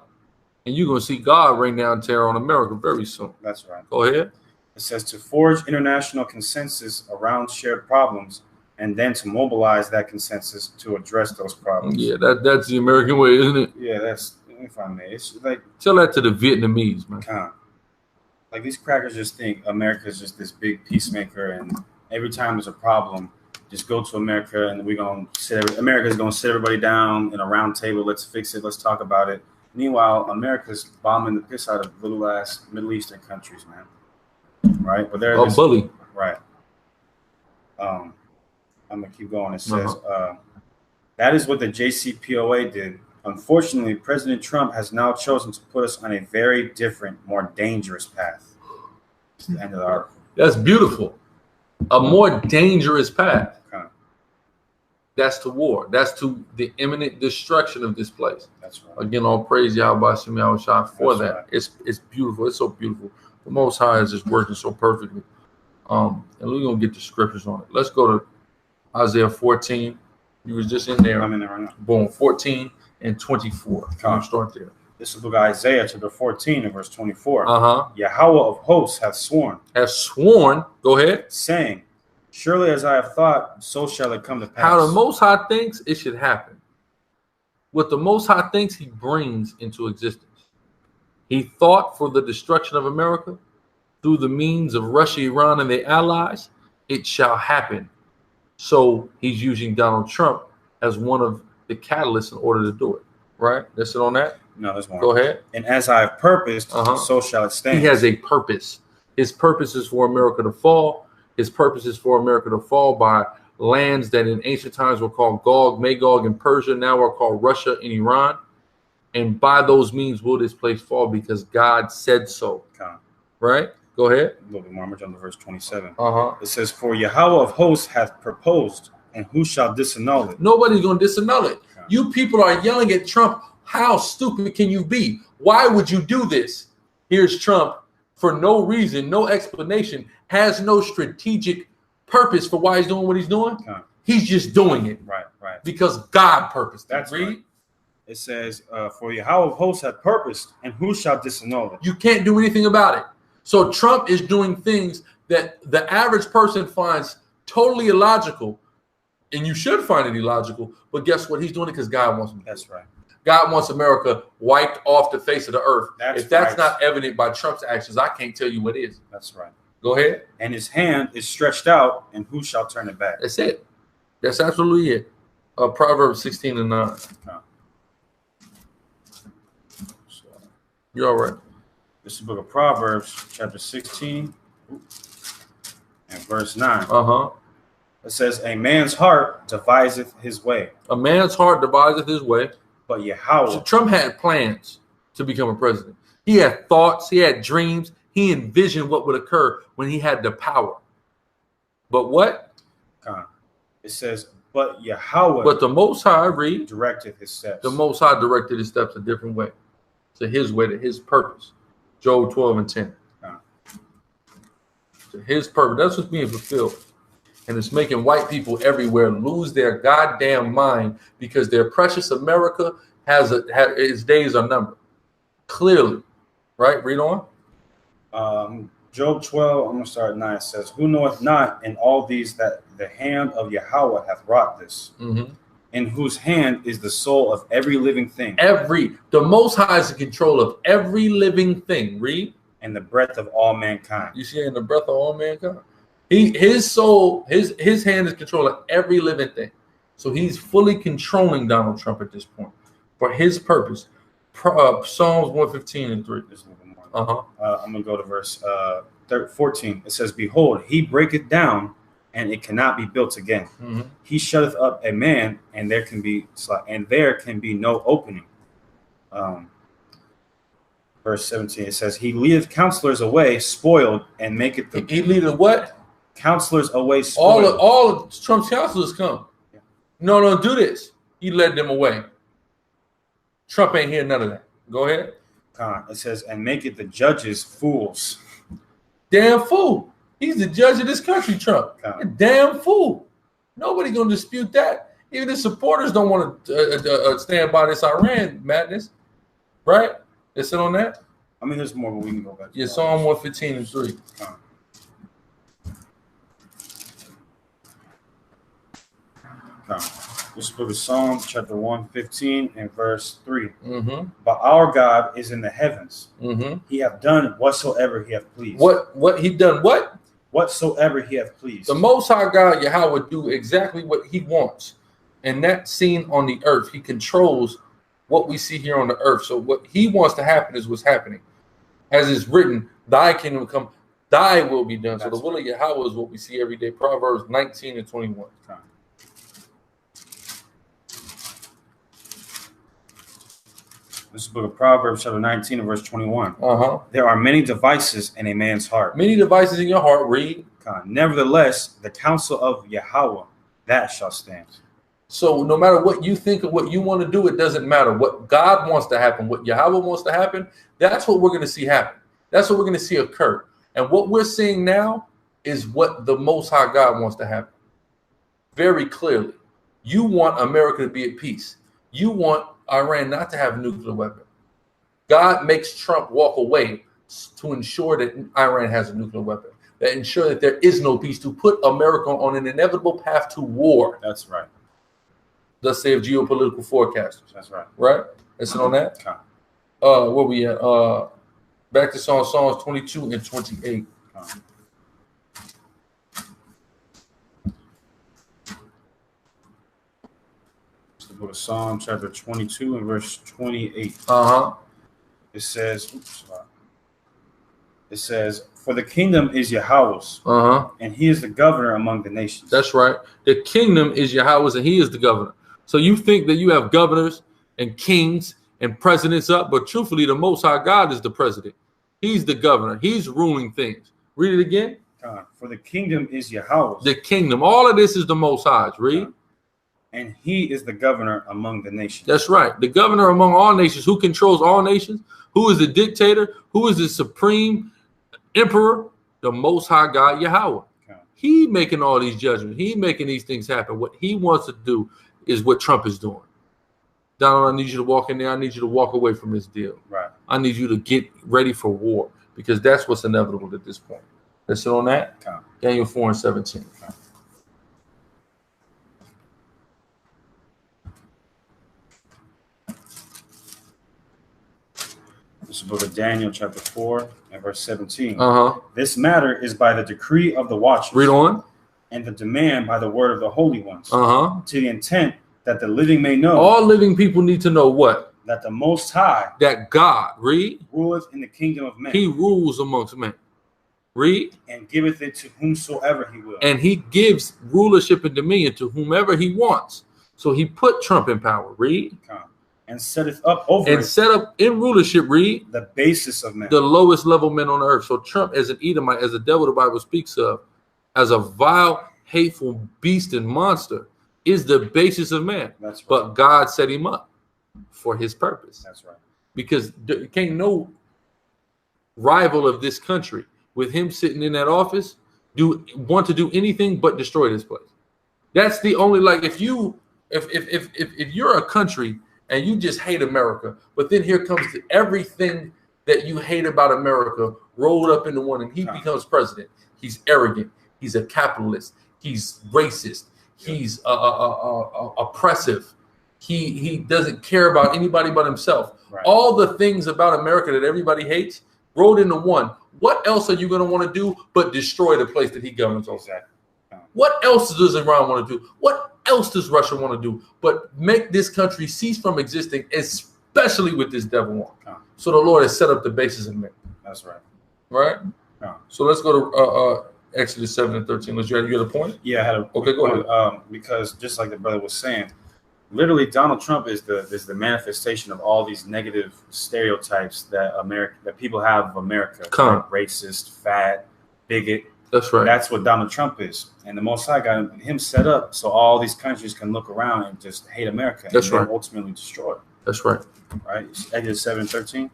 And you're going to see God rain down terror on America very soon. That's right. Go ahead. It says to forge international consensus around shared problems and then to mobilize that consensus to address those problems. Yeah, that's the American way, isn't it? Yeah, that's, if I may. It's like, tell that to the Vietnamese, man. Like these crackers just think America is just this big peacemaker, and every time there's a problem, just go to America and we're going to sit. America's going to sit everybody down in a round table. Let's fix it. Let's talk about it. Meanwhile, America's bombing the piss out of little ass Middle Eastern countries, man. Right? But they're bully. Right. I'm gonna keep going. It says that is what the JCPOA did. Unfortunately, President Trump has now chosen to put us on a very different, more dangerous path. It's the end of the article. That's beautiful. A more dangerous path. That's to war. That's to the imminent destruction of this place. That's right. Again, all praise Yahweh Shem Yahushua for that. Right. It's beautiful. It's so beautiful. The Most High is just working so perfectly. And we're gonna get the scriptures on it. Let's go to Isaiah 14. You was just in there. I'm in there right now. Boom. 14 and 24. I'll start there. This is the book of Isaiah, chapter 14 and verse 24. Yahweh of hosts hath sworn. Has sworn. Go ahead. Saying, Surely as I have thought, so shall it come to pass. How the Most High thinks, it should happen. What the Most High thinks, he brings into existence. He thought for the destruction of America through the means of Russia, Iran, and their allies. It shall happen. So he's using Donald Trump as one of the catalysts in order to do it. Right? That's it on that? No, there's more. Go ahead. And as I have purposed, so shall it stand. He has a purpose. His purpose is for America to fall. His purpose is for America to fall by lands that in ancient times were called Gog, Magog, and Persia, now are called Russia and Iran. And by those means will this place fall because God said so. Right? Go ahead. A little bit more. I'm on to verse 27. It says, for Yahweh of hosts hath proposed, and who shall disannul it? Nobody's going to disannul it. You people are yelling at Trump. How stupid can you be? Why would you do this? Here's Trump for no reason, no explanation, has no strategic purpose for why he's doing what he's doing. He's just doing it. Right. Because God purposed. That's read. Right. It says, for Yahweh of hosts hath purposed, and who shall disannul it? You can't do anything about it. So Trump is doing things that the average person finds totally illogical, and you should find it illogical. But guess what? He's doing it because God wants him to. That's right. God wants America wiped off the face of the earth. If that's right. not evident by Trump's actions, I can't tell you what is. That's right. Go ahead. And his hand is stretched out, and who shall turn it back? That's it. That's absolutely it. Proverbs 16:9. You're all right. This is the book of Proverbs, chapter 16, and verse 9. It says, a man's heart deviseth his way. A man's heart deviseth his way. But Yahweh. So Trump had plans to become a president. He had thoughts. He had dreams. He envisioned what would occur when he had the power. But what? It says, but Yahweh. But the Most High, read. Directed his steps. The Most High directed his steps a different way. To his way, to his purpose. Job 12:10. To his purpose. That's what's being fulfilled. And it's making white people everywhere lose their goddamn mind because their precious America its days are numbered. Clearly. Right? Read on. Job 12, I'm going to start at 9. It says, who knoweth not in all these that the hand of Yahweh hath wrought this? In whose hand is the soul of every living thing. The Most High is in control of every living thing. Read. And the breath of all mankind. You see, in the breath of all mankind. His soul, his hand is controlling every living thing. So he's fully controlling Donald Trump at this point for his purpose. Psalms 115:3. I'm going to go to verse 14. It says, behold, he breaketh down, and it cannot be built again. He shutteth up a man, and there can be no opening. Verse 17, it says, he leadeth counselors away spoiled, and maketh the he leadeth what? Counselors away spoiled. All of Trump's counselors come. No, don't do this. He led them away. Trump ain't hear none of that. Go ahead. It says, and maketh the judges fools. Damn fool. He's the judge of this country, Trump. A damn fool. Nobody gonna dispute that. Even the supporters don't want to stand by this Iran madness, right? They sit on that. I mean, there's more, but we can go back. Yeah, Psalm 115:3. This book of Psalms, chapter 115 and verse 3. But our God is in the heavens. He hath done whatsoever he hath pleased. What he done? What? Whatsoever he hath pleased. The Most High God, Yahweh, would do exactly what he wants. And that's seen on the earth. He controls what we see here on the earth. So what he wants to happen is what's happening. As is written, thy kingdom come, thy will be done. So the will of Yahweh is what we see every day. Proverbs 19:21. This is the book of Proverbs, chapter 19 and verse 21. There are many devices in a man's heart. Many devices in your heart, read. Nevertheless, the counsel of Yahweh, that shall stand. So no matter what you think of what you want to do, it doesn't matter. What God wants to happen, what Yahweh wants to happen, that's what we're going to see happen. That's what we're going to see occur. And what we're seeing now is what the Most High God wants to happen. Very clearly. You want America to be at peace. You want Iran not to have a nuclear weapon. God makes Trump walk away to ensure that Iran has a nuclear weapon. that ensure that there is no peace, to put America on an inevitable path to war. That's right. Thus say geopolitical forecasters. That's right. Right? Listen on that. Okay. Where we at? Back to Psalms 22 and 28. The book of Psalm chapter 22 and verse 28. It says, for the kingdom is Yahweh's, and he is the governor among the nations. That's right. The kingdom is Yahweh's, and he is the governor. So you think that you have governors and kings and presidents up, but truthfully, the Most High God is the president. He's the governor. He's ruling things. Read it again. For the kingdom is Yahweh's. The kingdom. All of this is the Most High's. Read. And he is the governor among the nations. That's right. The governor among all nations. Who controls all nations? Who is the dictator? Who is the supreme emperor? The Most High God, Yahweh. He making all these judgments. He making these things happen. What he wants to do is what Trump is doing. Donald, I need you to walk in there. I need you to walk away from this deal. Right. I need you to get ready for war, because that's what's inevitable at this point. Listen on that. Daniel 4 and 17. This is the book of Daniel, chapter 4 and verse 17. This matter is by the decree of the watchers. Read on. And the demand by the word of the holy ones. To the intent that the living may know. All living people need to know what? That the Most High. That God, read. Ruleth in the kingdom of men. He rules amongst men. Read. And giveth it to whomsoever he will. And he gives rulership and dominion to whomever he wants. So he put Trump in power. Read. And setteth up over and set up in rulership, read, the basis of men, the lowest level men on earth. So Trump, as an Edomite, as the devil the Bible speaks of, as a vile, hateful beast and monster, is the basis of man. That's right. But God set him up for his purpose. That's right. Because there can't no rival of this country, with him sitting in that office, want to do anything but destroy this place. That's the only, like, if you're a country and you just hate America, but then here comes everything that you hate about America rolled up into one, and he becomes president. He's arrogant. He's a capitalist. He's racist. He's oppressive. He doesn't care about anybody but himself. Right. All the things about America that everybody hates rolled into one. What else are you going to want to do but destroy the place that he governs over? Exactly. What else does Iran want to do? What else does Russia want to do but make this country cease from existing, especially with this devil one? So the Lord has set up the basis of men. That's right. Right? So let's go to Exodus 7 and 13. You had a point? Yeah, I had a okay, go ahead. Because just like the brother was saying, literally Donald Trump is the manifestation of all these negative stereotypes that people have of America. Like racist, fat, bigot. That's right. That's what Donald Trump is. And the Most High got him set up so all these countries can look around and just hate America. That's right. Ultimately destroy it. That's right. Right? Exodus 7:13.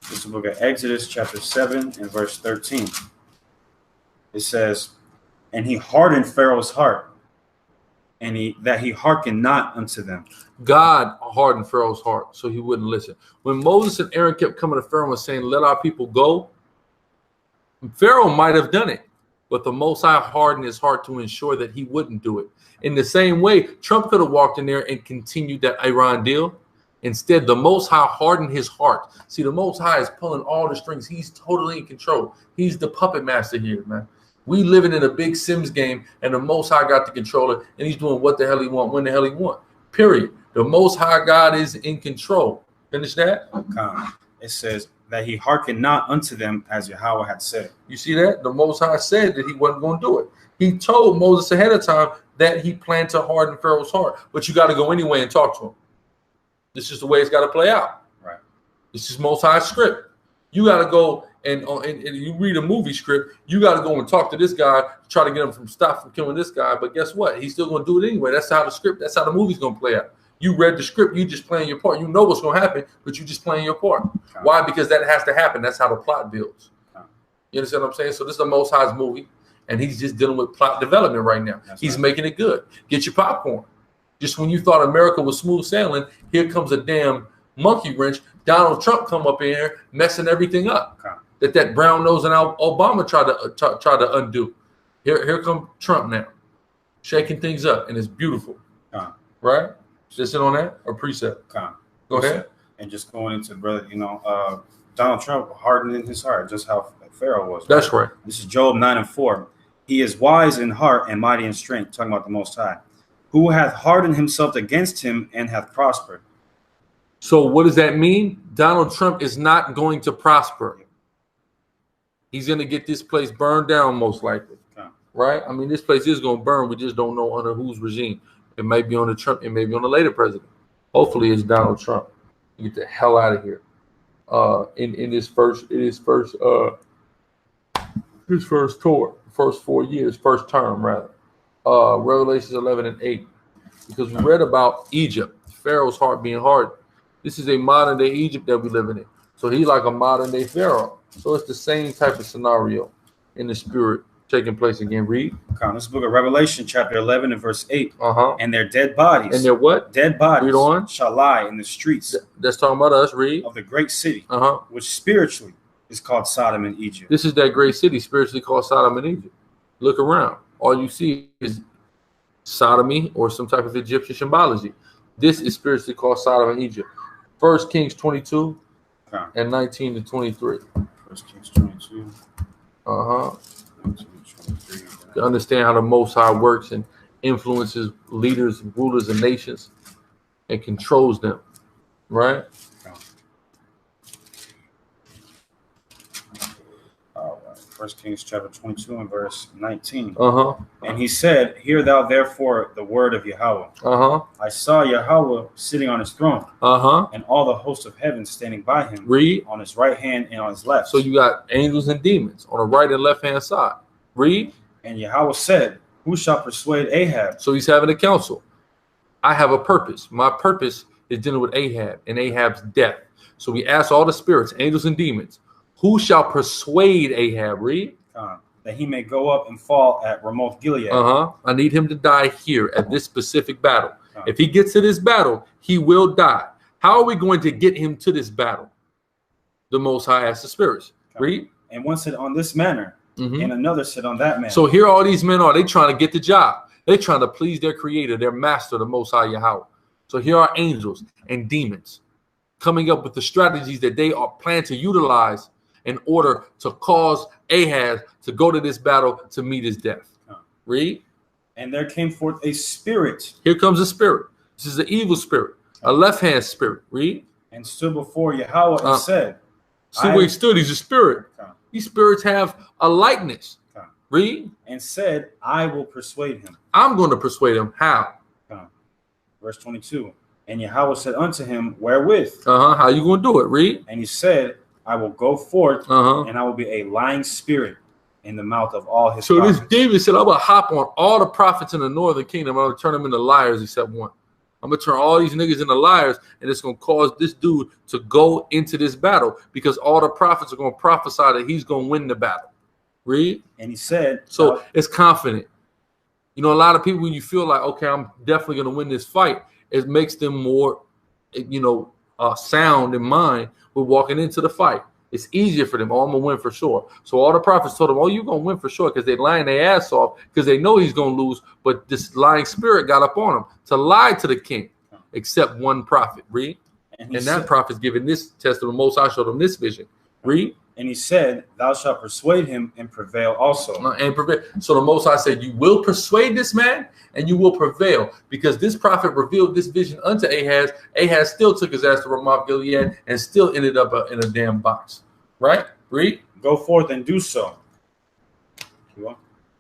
This is the book of Exodus, chapter 7 and verse 13. It says, and he hardened Pharaoh's heart, and he hearkened not unto them. God hardened Pharaoh's heart so he wouldn't listen. When Moses and Aaron kept coming to Pharaoh and saying, let our people go, Pharaoh might have done it, but the Most High hardened his heart to ensure that he wouldn't do it. In the same way, Trump could have walked in there and continued that Iran deal. Instead, the Most High hardened his heart. See, the Most High is pulling all the strings. He's totally in control. He's the puppet master here, man. We living in a big Sims game, and the Most High got the controller, and he's doing what the hell he want, when the hell he want. Period. The Most High God is in control. Finish that? It says that he hearkened not unto them as Yahweh had said. You see that? The Most High said that he wasn't going to do it. He told Moses ahead of time that he planned to harden Pharaoh's heart, but you got to go anyway and talk to him. This is the way it's got to play out. Right. This is Most High script. You got to go and you read a movie script. You got to go and talk to this guy, try to get him stop from killing this guy. But guess what? He's still going to do it anyway. That's how the script. That's how the movie's going to play out. You read the script. You just playing your part. You know what's going to happen, but you just playing your part. Why? Because that has to happen. That's how the plot builds. You understand what I'm saying? So this is the Most High's movie, and he's just dealing with plot development right now. He's making it good. Get your popcorn. Just when you thought America was smooth sailing, here comes a damn monkey wrench. Donald Trump come up in here messing everything up. that brown nose and Obama tried to undo. Here come Trump now, shaking things up, and it's beautiful. Right? Just in on that or precept? Go ahead. And just going into, brother, Donald Trump hardened in his heart, just how Pharaoh was. Right? That's right. This is Job 9:4. He is wise in heart and mighty in strength, talking about the Most High, who hath hardened himself against him and hath prospered. So what does that mean? Donald Trump is not going to prosper. He's going to get this place burned down, most likely. Right? I mean, this place is going to burn. We just don't know under whose regime. It may be on the Trump. It may be on the later president. Hopefully, it's Donald Trump. Get the hell out of here. In his first tour, first 4 years, first term rather. Revelations 11:8, because we read about Egypt, Pharaoh's heart being hard. This is a modern day Egypt that we living in. So he's like a modern day Pharaoh. So it's the same type of scenario in the spirit taking place again. Read. This book of Revelation, chapter 11 and verse 8. And their dead bodies. And their what? Dead bodies. Read on. Shall lie in the streets. That's talking about us. Read. Of the great city, which spiritually is called Sodom and Egypt. This is that great city spiritually called Sodom and Egypt. Look around. All you see is sodomy or some type of Egyptian symbology. This is spiritually called Sodom and Egypt. 1 Kings 22 and 19 to 23. 1 Kings 22. 19 to 23. To understand how the Most High works and influences leaders, rulers, and nations, and controls them. Right? 1 Kings chapter 22 and verse 19. And he said, hear thou therefore the word of Yahweh. I saw Yahweh sitting on his throne, and all the hosts of heaven standing by him. Read. On his right hand and on his left. So you got angels and demons on the right and left hand side. Read. And Yahweh said, who shall persuade Ahab? So he's having a council. I have a purpose. My purpose is dealing with Ahab and Ahab's death. So we ask all the spirits, angels and demons, who shall persuade Ahab? Read. That he may go up and fall at Ramoth Gilead. I need him to die here at this specific battle. If he gets to this battle, he will die. How are we going to get him to this battle? The Most High asked the spirits. Read. And one said on this manner, and another said on that manner. So here all these men are. They trying to get the job. They trying to please their creator, their master, the Most High Yahweh. So here are angels and demons coming up with the strategies that they are planning to utilize in order to cause Ahaz to go to this battle to meet his death. Read. And there came forth a spirit. Here comes a spirit. This is an evil spirit, a left-hand spirit. Read. And stood before Yahweh and said. See where he stood. He's a spirit. These spirits have a likeness. Read. And said, I will persuade him. I'm going to persuade him. How? Verse 22. And Yahweh said unto him, wherewith? How you going to do it? Read. And he said, I will go forth, and I will be a lying spirit in the mouth of all his prophets. So this David said, I'm going to hop on all the prophets in the northern kingdom. I'm going to turn them into liars except one. I'm going to turn all these niggas into liars, and it's going to cause this dude to go into this battle because all the prophets are going to prophesy that he's going to win the battle. Read. And he said, so it's confident. You know, a lot of people, when you feel like, okay, I'm definitely going to win this fight, it makes them more, sound in mind with walking into the fight. It's easier for them. Oh, I'm going to win for sure. So all the prophets told him, oh, you're going to win for sure because they're lying their ass off because they know he's going to lose. But this lying spirit got up on him to lie to the king, except one prophet. Read. And that prophet's giving this testament. Most I showed him this vision. Read. And he said, thou shalt persuade him and prevail also. And prevail. So the Most High said, you will persuade this man and you will prevail because this prophet revealed this vision unto Ahaz. Ahaz still took his ass to Ramoth Gilead and still ended up in a damn box. Right? Read. Go forth and do so.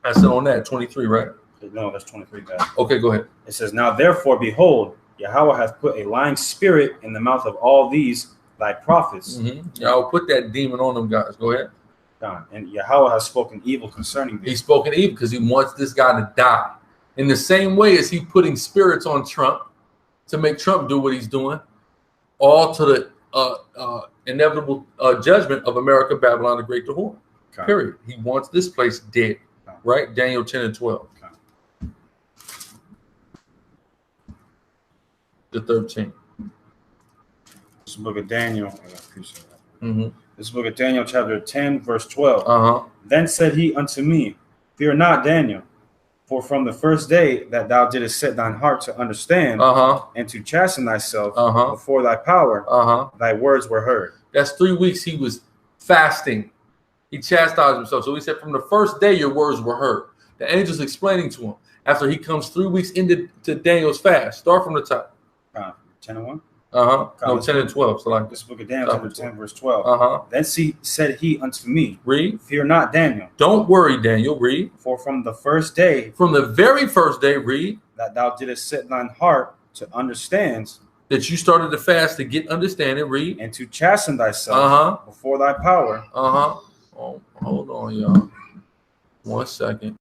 I said on that, 23, right? No, that's 23. Guys. Okay, go ahead. It says, now therefore, behold, Yahweh hath put a lying spirit in the mouth of all these thy prophets. I'll put that demon on them guys. Go ahead. And Yahweh has spoken evil concerning thee. He's spoken evil because he wants this guy to die. In the same way as he putting spirits on Trump to make Trump do what he's doing, all to the inevitable judgment of America, Babylon, the Great, the Whore. Period. He wants this place dead. Right? Daniel 10 and 12. The 13. This book of Daniel. I appreciate that. This is the book of Daniel, chapter 10, verse 12. Then said he unto me, Fear not, Daniel, for from the first day that thou didst set thine heart to understand and to chasten thyself before thy power, thy words were heard. That's 3 weeks he was fasting. He chastised himself. So he said, from the first day your words were heard. The angel's explaining to him after he comes 3 weeks into Daniel's fast. Start from the top. 10 and 1? No, 10 and 12. So like this book of Daniel, chapter 10, verse 12. Then said he unto me, read. Fear not, Daniel. Don't worry, Daniel. Read. For from the first day, from the very first day, read, that thou didst set thine heart to understand, that you started to fast to get understanding, read, and to chasten thyself before thy power. Oh, hold on, y'all. 1 second.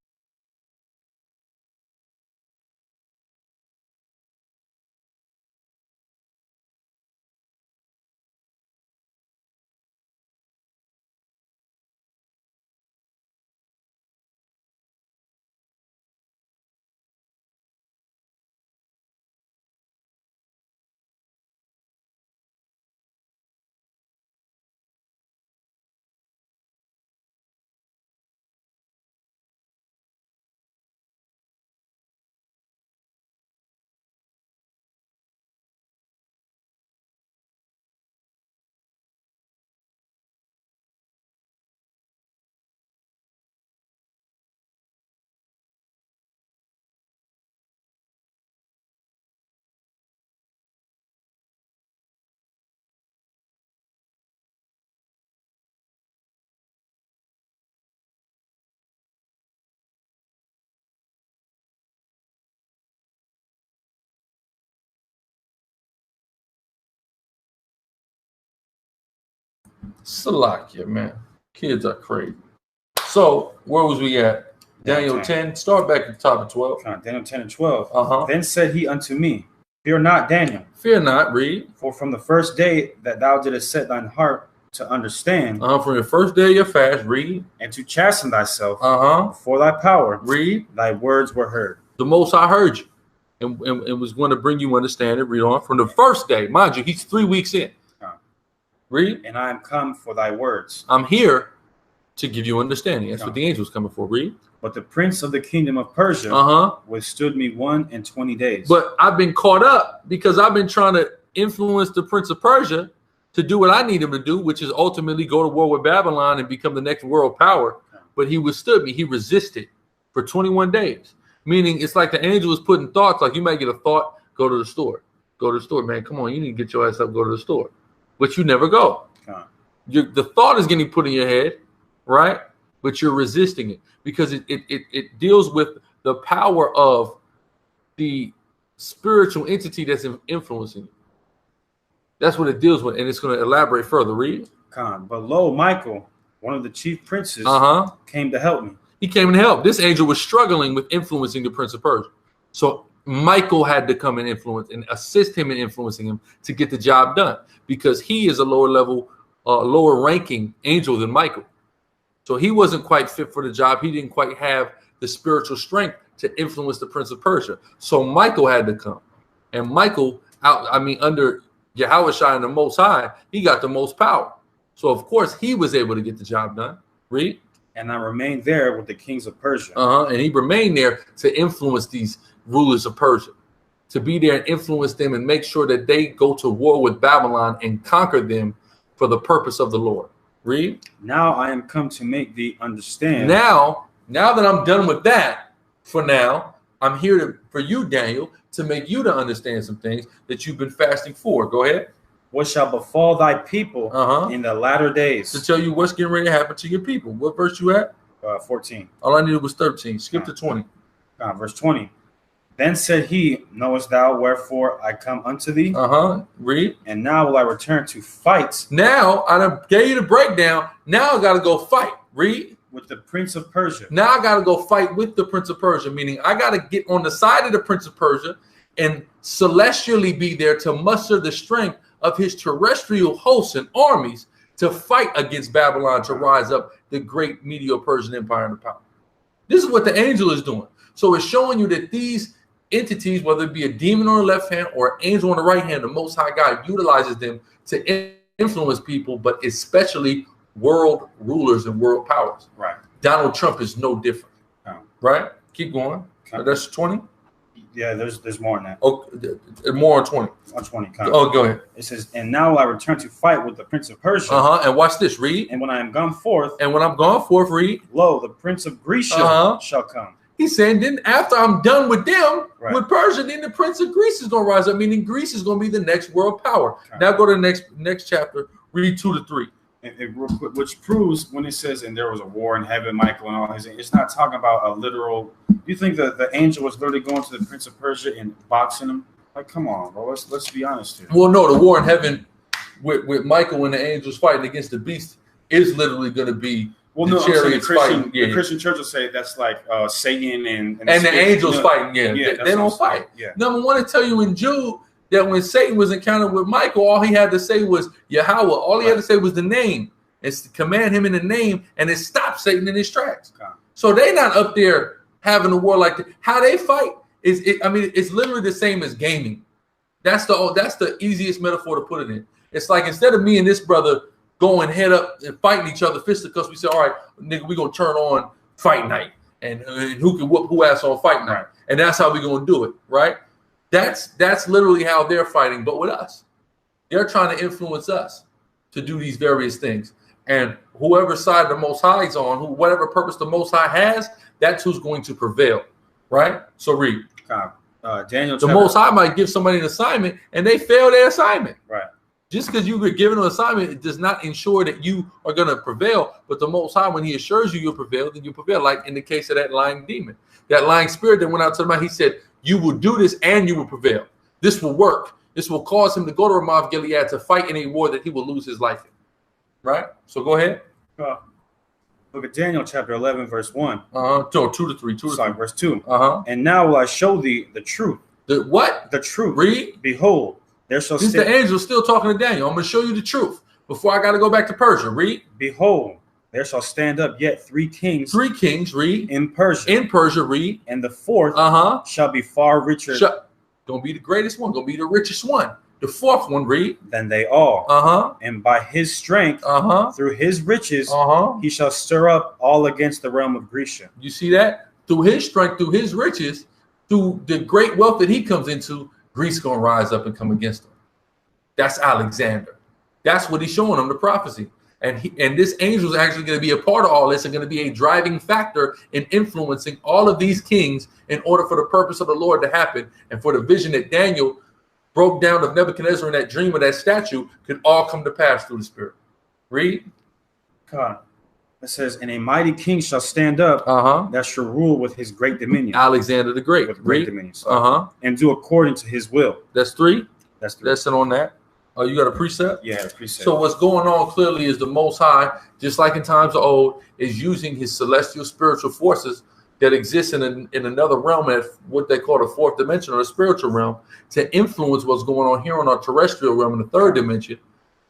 Salakia, man. Kids are crazy. So, where was we at? Daniel 10. Start back at the top of 12. Daniel 10 and 12. Then said he unto me, Fear not, Daniel. Fear not, read. For from the first day that thou didst set thine heart to understand. From the first day of your fast, read. And to chasten thyself before thy power, read. Thy words were heard. The Most High heard you. And was going to bring you understanding. Read on. From the first day, mind you, he's 3 weeks in. Read. And I am come for thy words. I'm here to give you understanding. That's what the angel's coming for. Read. But the prince of the kingdom of Persia withstood me 21 days. But I've been caught up because I've been trying to influence the prince of Persia to do what I need him to do, which is ultimately go to war with Babylon and become the next world power. But he withstood me. He resisted for 21 days. Meaning it's like the angel was putting thoughts, like you might get a thought, go to the store. Go to the store, man. Come on, you need to get your ass up, go to the store. But you never go. The thought is getting put in your head, right? But you're resisting it because it deals with the power of the spiritual entity that's influencing you. That's what it deals with, and it's going to elaborate further. Read. But lo, Michael, one of the chief princes, came to help me. He came to help. This angel was struggling with influencing the prince of Persia. So Michael had to come and influence and assist him in influencing him to get the job done because he is a lower level, lower ranking angel than Michael. So he wasn't quite fit for the job. He didn't quite have the spiritual strength to influence the prince of Persia. So Michael had to come. And Michael, under Yahushua and the Most High, he got the most power. So, of course, he was able to get the job done. Read. And I remained there with the kings of Persia. And he remained there to influence these rulers of Persia, to be there and influence them and make sure that they go to war with Babylon and conquer them for the purpose of the Lord. Read. Now I am come to make thee understand. Now that I'm done with that, for now, I'm here for you, Daniel, to make you to understand some things that you've been fasting for. Go ahead. What shall befall thy people in the latter days? To tell you what's getting ready to happen to your people. What verse you at? 14. All I needed was 13. Skip to 20. Verse 20. Then said he, Knowest thou wherefore I come unto thee? Read. And now will I return to fight. Now I done gave you the breakdown. Now I got to go fight. Read. With the prince of Persia. Now I got to go fight with the prince of Persia, meaning I got to get on the side of the prince of Persia and celestially be there to muster the strength of his terrestrial hosts and armies to fight against Babylon, to rise up the great Medo-Persian Empire and the power. This is what the angel is doing. So it's showing you that these entities, whether it be a demon on the left hand or an angel on the right hand, the Most High God utilizes them to influence people, but especially world rulers and world powers. Right. Donald Trump is no different. Oh. Right? Keep going. That's 20? Yeah, there's more than that. Oh, more on 20. On 20. Oh, go ahead. It says, and now will I return to fight with the prince of Persia. And watch this. Read. And when I am gone forth. And when I'm gone forth, read. Lo, the prince of Greece shall come. He's saying, then after I'm done with them, right. with Persia, then the prince of Greece is going to rise up, meaning Greece is going to be the next world power. Okay. Now go to the next chapter. Read 2 to 3. Real quick, which proves when it says, and there was a war in heaven, Michael and all his, it's not talking about a literal. You think that the angel was literally going to the prince of Persia and boxing him? Like, come on, bro. Let's be honest here. Well, no, the war in heaven with Michael and the angels fighting against the beast is literally going to be. Well, no, the Christian church will say that's like Satan and the angels fighting. Yeah, they don't fight. Yeah. Number one, to tell you in Jude that when Satan was encountered with Michael, all he had to say was Yahweh. All he had to say was the name. It's to command him in the name, and it stopped Satan in his tracks. Okay. So they're not up there having a war like that. How they fight is, it's literally the same as gaming. That's the easiest metaphor to put it in. It's like instead of me and this brother going head up and fighting each other fisticuffs, we say, all right, nigga, we're going to turn on fight night, and who can whoop who ass on fight night. Right. And that's how we're going to do it, right? That's literally how they're fighting, but with us. They're trying to influence us to do these various things. And whoever side the Most High is on, whatever purpose the Most High has, that's who's going to prevail, right? So read. Daniel. The Most High might give somebody an assignment, and they fail their assignment. Right. Just because you were given an assignment, it does not ensure that you are going to prevail. But the Most High, when He assures you you'll prevail, then you prevail. Like in the case of that lying demon, that lying spirit that went out to the man, he said, "You will do this, and you will prevail. This will work. This will cause him to go to Ramoth Gilead to fight in a war that he will lose his life in." Right? So go ahead. Look at Daniel chapter 11, verse 1. 2 to 3. Verse 2. And now will I show thee the truth. The what? The truth. Read. Behold, there shall stand. The angel still talking to Daniel. I'm going to show you the truth before I got to go back to Persia. Read. Behold, there shall stand up yet 3 kings. 3 kings. Read. In Persia. In Persia. Read. And the 4th shall be far richer. Gonna be the greatest one. Gonna be the richest one. The 4th one, read. Than they all. And by his strength, through his riches, he shall stir up all against the realm of Grecia. You see that? Through his strength, through his riches, through the great wealth that he comes into, Greece gonna rise up and come against him. That's Alexander. That's what he's showing them, the prophecy. And this angel is actually going to be a part of all this and going to be a driving factor in influencing all of these kings in order for the purpose of the Lord to happen and for the vision that Daniel broke down of Nebuchadnezzar in that dream of that statue could all come to pass through the Spirit. Read. God. It says, and a mighty king shall stand up that shall rule with his great dominion. Alexander the Great. With great dominion. And do according to his will. That's 3. That's 3. Lesson on that. Oh, you got a precept? Yeah, a precept. So what's going on clearly is the Most High, just like in times of old, is using his celestial spiritual forces that exist in another realm, at what they call the 4th dimension or the spiritual realm, to influence what's going on here on our terrestrial realm in the 3rd dimension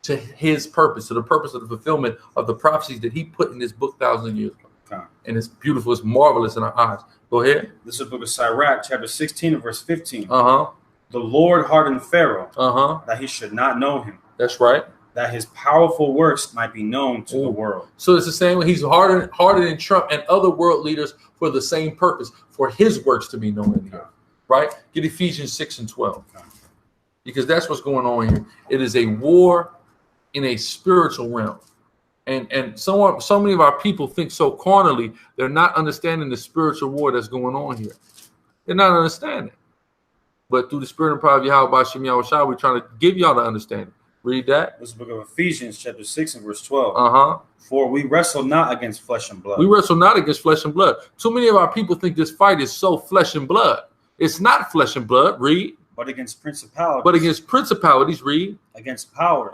to his purpose, to the purpose of the fulfillment of the prophecies that he put in this book thousands of years ago. And it's beautiful, it's marvelous in our eyes. Go ahead. This is the book of SICARRI, chapter 16 and verse 15. The Lord hardened Pharaoh that he should not know him. That's right. That his powerful works might be known to the world. So it's the same way he's hardening Trump and other world leaders for the same purpose, for his works to be known in the earth. Right? Get Ephesians 6 and 12. Because that's what's going on here. It is a war in a spiritual realm. And so many of our people think so carnally, they're not understanding the spiritual war that's going on here. They're not understanding. But through the Spirit and power of Yahweh B'Shem Yahushua, we're trying to give y'all the understanding. Read that. This is the book of Ephesians, chapter 6 and verse 12. For we wrestle not against flesh and blood. We wrestle not against flesh and blood. Too many of our people think this fight is so flesh and blood. It's not flesh and blood. Read. But against principalities. But against principalities. Read. Against powers.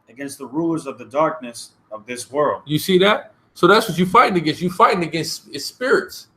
Against the rulers of the darkness of this world. You see that? So that's what you're fighting against. You're fighting against spirits.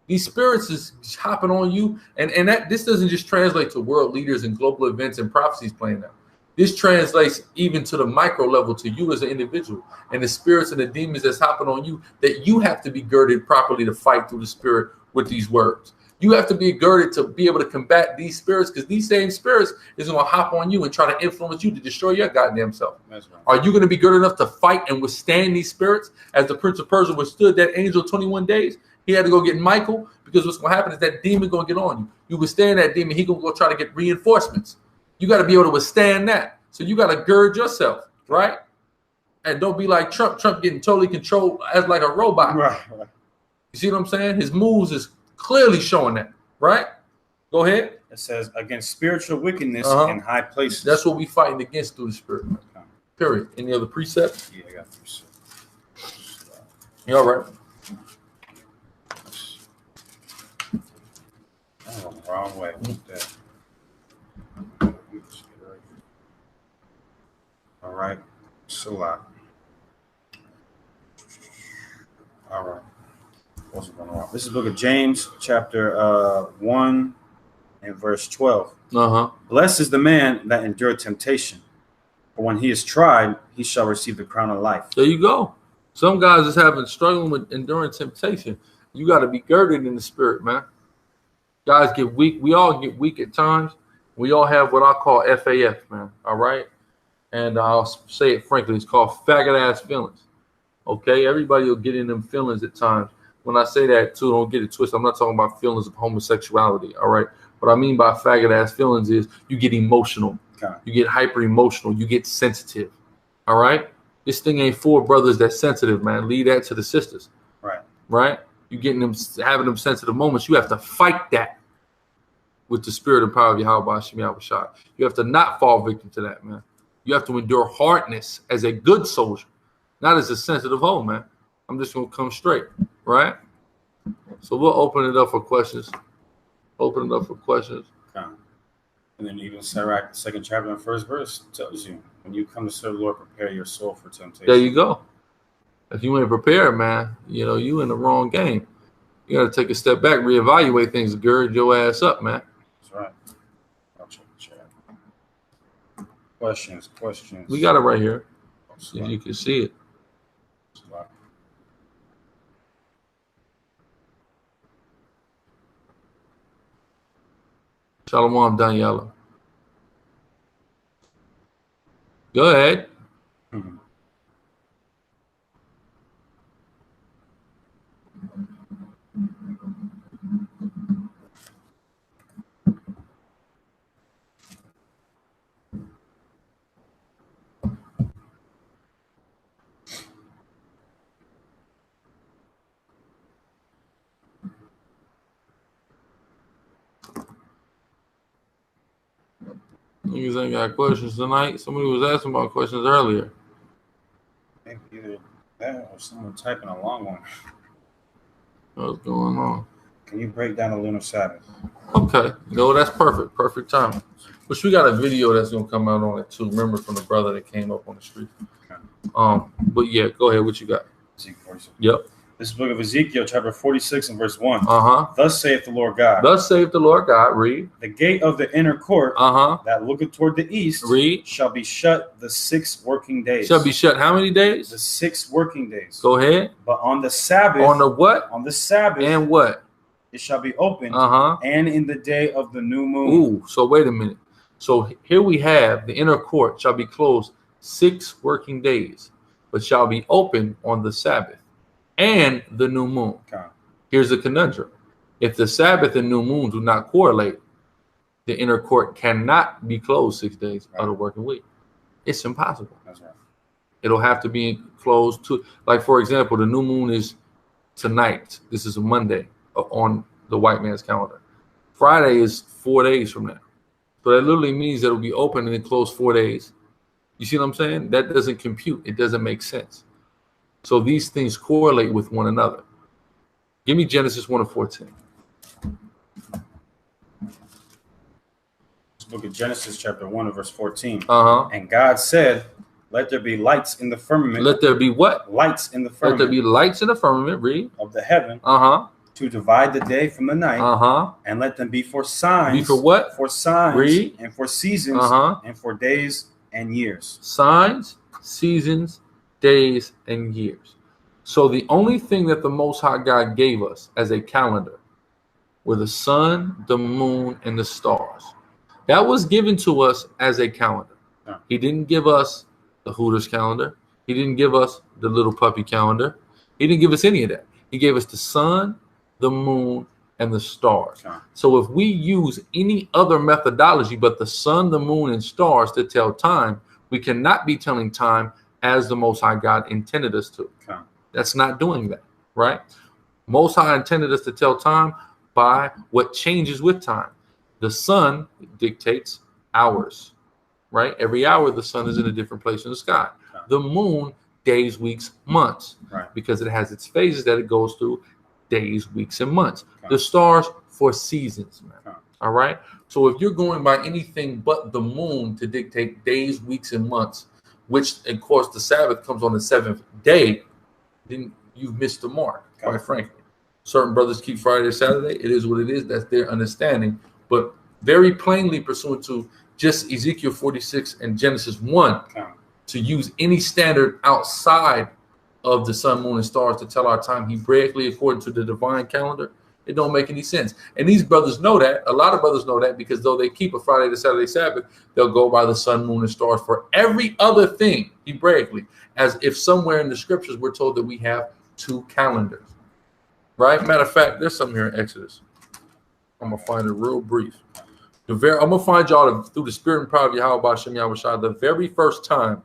These spirits is hopping on you, and that this doesn't just translate to world leaders and global events and prophecies playing out. This translates even to the micro level, to you as an individual, and the spirits and the demons that's hopping on you, that you have to be girded properly to fight through the Spirit with these words. You have to be girded to be able to combat these spirits, because these same spirits is going to hop on you and try to influence you to destroy your goddamn self. That's right. Are you going to be good enough to fight and withstand these spirits as the Prince of Persia withstood that angel 21 days? He had to go get Michael, because what's going to happen is that demon going to get on you. You withstand that demon, he going to go try to get reinforcements. You got to be able to withstand that. So you got to gird yourself, right? And don't be like Trump. Trump getting totally controlled as like a robot. Right. You see what I'm saying? His moves is clearly showing that, right? Go ahead. It says against spiritual wickedness in high places. That's what we fighting against through the spirit. Okay. Period. Any other precepts? Yeah, I got precepts. You all right? Oh, wrong way. All right. Salah. All right. What's going on? This is the book of James, chapter 1 and verse 12. Blessed is the man that endured temptation, for when he is tried, he shall receive the crown of life. There you go. Some guys is struggling with enduring temptation. You got to be girded in the spirit, man. Guys get weak. We all get weak at times. We all have what I call FAF, man. All right. And I'll say it frankly, it's called faggot ass feelings. Okay. Everybody will get in them feelings at times. When I say that too, don't get it twisted. I'm not talking about feelings of homosexuality. All right. What I mean by faggot ass feelings is you get emotional. Okay. You get hyper emotional. You get sensitive. All right. This thing ain't for brothers that's sensitive, man. Leave that to the sisters. Right. Right. You getting them, having them sensitive moments. You have to fight that with the spirit and power of Yahweh Hashem Yahushua. You have to not fall victim to that, man. You have to endure hardness as a good soldier, not as a sensitive hoe, man. I'm just going to come straight, right? So we'll open it up for questions. Open it up for questions. Okay. And then even Sirach, the second chapter and first verse tells you, when you come to serve the Lord, prepare your soul for temptation. There you go. If you ain't prepared, man, you know, you in the wrong game. You got to take a step back, reevaluate things, gird your ass up, man. That's right. I'll check the chat. Questions. We got it right here. If you can see it. Shalom, Daniela. Go ahead. Niggas ain't got questions tonight. Somebody was asking about questions earlier. I think either that or someone typing a long one. What's going on? Can you break down the lunar Sabbath? Okay. No, that's perfect. Perfect time. Which we got a video that's gonna come out on it too. Remember, from the brother that came up on the street. Okay. But yeah, go ahead. What you got? Yep. This is the book of Ezekiel, chapter 46 and verse 1. Thus saith the Lord God. Thus saith the Lord God. Read. The gate of the inner court that looketh toward the east shall be shut the 6 working days. Shall be shut how many days? The 6 working days. Go ahead. But on the Sabbath. On the what? On the Sabbath. And what? It shall be open. And in the day of the new moon. Ooh, so wait a minute. So here we have the inner court shall be closed 6 working days, but shall be open on the Sabbath and the new moon. Okay. Here's the conundrum. If the Sabbath and new moon do not correlate, the inner court cannot be closed 6 days of the working week. It's impossible. That's right. It'll have to be closed to, like, for example, the new moon is tonight. This is a Monday on the white man's calendar. Friday is 4 days from now. So that literally means that it'll be open and then closed 4 days. You see what I'm saying? That doesn't compute. It doesn't make sense. So these things correlate with one another. Give me Genesis 1:14. This book of Genesis, chapter 1 and verse 14. And God said, let there be lights in the firmament. Let there be what? Lights in the firmament. Let there be lights in the firmament. Read. Of the heaven. To divide the day from the night. And let them be for signs. Be for what? For signs. Read. And for seasons. And for days and years. Signs, seasons, days, and years. So the only thing that the Most High God gave us as a calendar were the sun, the moon, and the stars. That was given to us as a calendar. He didn't give us the Hooters calendar. He didn't give us the little puppy calendar. He didn't give us any of that. He gave us the sun, the moon, and the stars. So if we use any other methodology but the sun, the moon, and stars to tell time, we cannot be telling time as the Most High God intended us to. That's not doing that, right? Most High intended us to tell time by what changes with time. The sun dictates hours, right? Every hour the sun is in a different place in the sky. The moon, days, weeks, months, because it has its phases that it goes through, days, weeks, and months. The stars for seasons, man. All right? So if you're going by anything but the moon to dictate days, weeks, and months, which, of course, the Sabbath comes on the seventh day, then you've missed the mark, quite frankly. Certain brothers keep Friday or Saturday. It is what it is. That's their understanding. But very plainly, pursuant to just Ezekiel 46 and Genesis 1, to use any standard outside of the sun, moon, and stars to tell our time Hebraically according to the divine calendar, it don't make any sense. And these brothers know that. A lot of brothers know that, because though they keep a Friday to Saturday Sabbath, they'll go by the sun, moon, and stars for every other thing Hebraically, as if somewhere in the scriptures we're told that we have two calendars. Right? Matter of fact, there's something here in Exodus. I'm going to find it real brief. I'm going to find y'all through the spirit and power of Yahweh B'Shem Yahushua, the very first time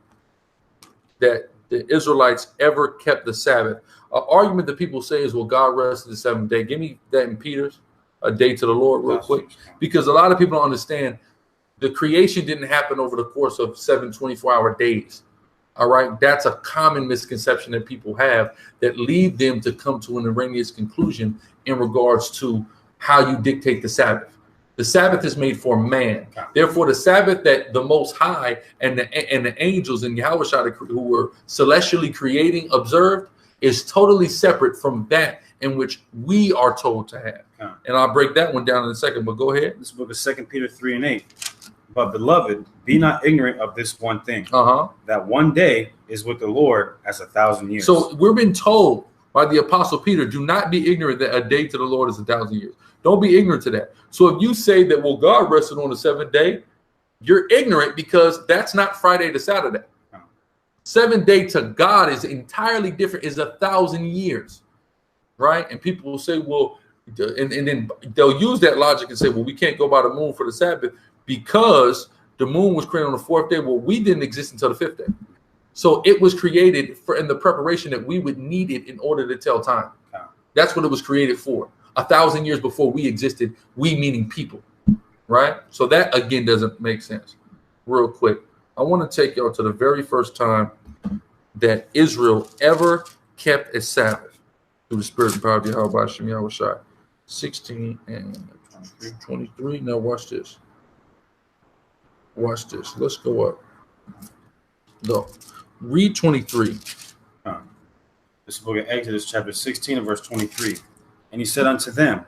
that the Israelites ever kept the Sabbath. An argument that people say is, well, God rested the seventh day. Give me that in Peter's, a day to the Lord, real quick. Because a lot of people don't understand the creation didn't happen over the course of 7 24-hour days. All right, that's a common misconception that people have that lead them to come to an erroneous conclusion in regards to how you dictate the Sabbath. The Sabbath is made for man. Therefore, the Sabbath that the Most High and the angels and Yahushua who were celestially creating observed is totally separate from that in which we are told to have. And I'll break that one down in a second, but go ahead. This book of 2 Peter 3 and 8. But beloved, be not ignorant of this one thing, that one day is with the Lord as 1,000 years. So we're being told by the Apostle Peter, do not be ignorant that a day to the Lord is 1,000 years. Don't be ignorant to that. So if you say that, well, God rested on the seventh day, you're ignorant, because that's not Friday to Saturday. 7 day to God is entirely different, is 1,000 years, right? And people will say, well, and then they'll use that logic and say, well, we can't go by the moon for the Sabbath because the moon was created on the fourth day. Well, we didn't exist until the fifth day. So it was created for in the preparation that we would need it in order to tell time. That's what it was created for. 1,000 years before we existed, we meaning people, right? So that, again, doesn't make sense. Real quick, I want to take y'all to the very first time that Israel ever kept a Sabbath through the spirit and power of Yahweh B'Shem Yahushua. 16 and 23. Now watch this. Watch this. Let's go up. No. Read 23. This book of Exodus, chapter 16 and verse 23. And he said unto them,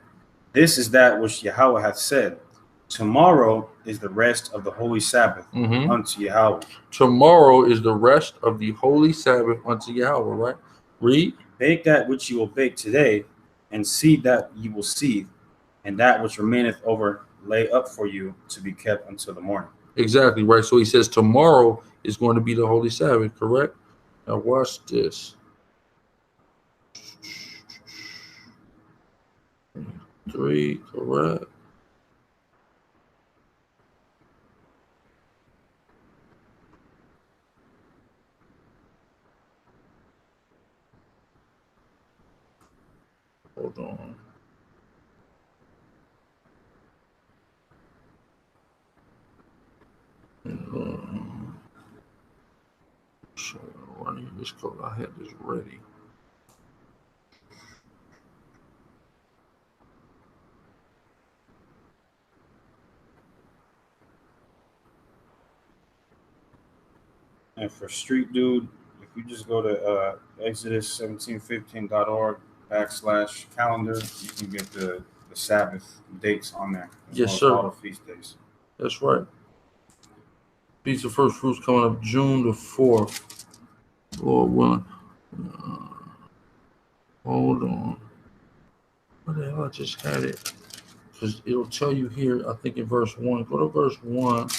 this is that which Yahweh hath said. Tomorrow is the rest of the holy Sabbath unto Yahweh. Tomorrow is the rest of the holy Sabbath unto Yahweh, right? Read. Bake that which you will bake today, and seed that you will seed, and that which remaineth over lay up for you to be kept until the morning. Exactly, right? So he says tomorrow is going to be the holy Sabbath, correct? Now watch this. 3, correct. Hold on. So running this code, I had this ready. And for Street Dude, if you just go to exodus1715.org/calendar, you can get the Sabbath dates on there. Yes, sir. All the feast days. That's right. Feast of First Fruits coming up June the 4th. Lord willing. Hold on. What the hell? I just had it. because it'll tell you here, I think in verse 1. Go to verse 1.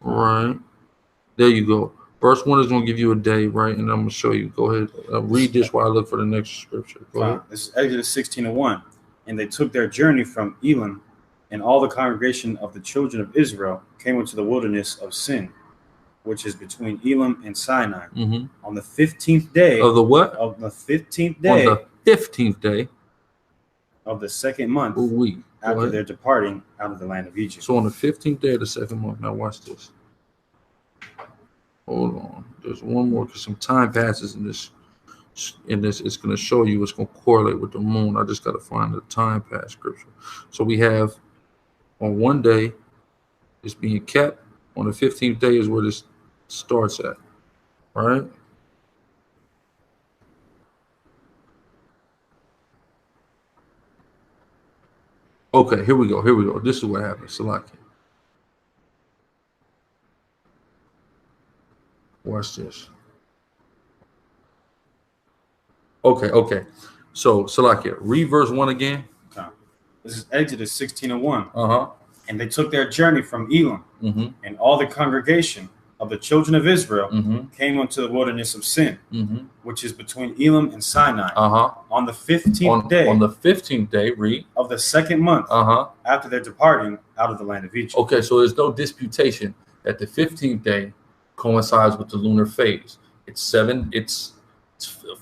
Right. There you go. Verse 1 is going to give you a day, right? And I'm going to show you. Go ahead. Read this while I look for the next scripture. Go ahead. This is Exodus 16:1. And they took their journey from Elim, and all the congregation of the children of Israel came into the wilderness of Sin, which is between Elim and Sinai, on the 15th day of the what? Of the 15th day. On the 15th day of the second month after their departing out of the land of Egypt. So on the 15th day of the second month. Now watch this. Hold on. There's one more because some time passes in this. It's going to show you. It's going to correlate with the moon. I just got to find the time pass scripture. So we have on one day it's being kept. On the 15th day is where this starts at. All right. Okay, here we go. Here we go. This is what happens. Salaki. Watch this. Okay. So, Salakia, read verse 1 again. Okay. This is Exodus 16:1. And they took their journey from Elim, and all the congregation of the children of Israel came unto the wilderness of Sin, which is between Elim and Sinai, on the 15th day. On the 15th day, read. Of the second month, after their departing out of the land of Egypt. Okay, so there's no disputation that the 15th day coincides with the lunar phase. It's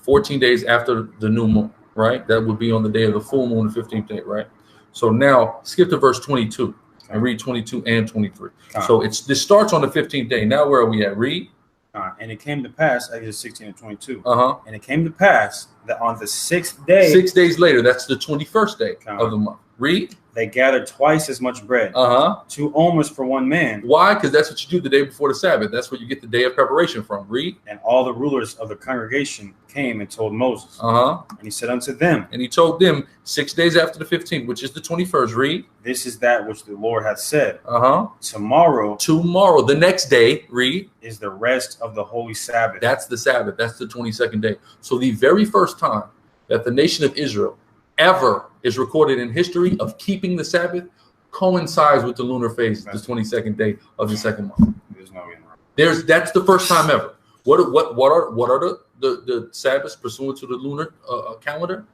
14 days after the new moon, right? That would be on the day of the full moon, the 15th day, right? So now skip to verse 22 and read 22 and 23. So this starts on the 15th day. Now where are we at? Read. And it came to pass, Exodus 16 and 22. And it came to pass that on the 6th day, 6 days later, that's the 21st day of the month. Read. They gathered twice as much bread, 2 omers for one man. Why? Because that's what you do the day before the Sabbath. That's where you get the day of preparation from. Read. And all the rulers of the congregation came and told Moses. And he said unto them. And he told them 6 days after the 15th, which is the 21st. Read. This is that which the Lord hath said. Tomorrow. The next day. Read. Is the rest of the holy Sabbath. That's the Sabbath. That's the 22nd day. So the very first time that the nation of Israel ever is recorded in history of keeping the Sabbath coincides with the lunar phase, the 22nd day of the second month. That's the first time ever. What are the Sabbaths pursuant to the lunar calendar?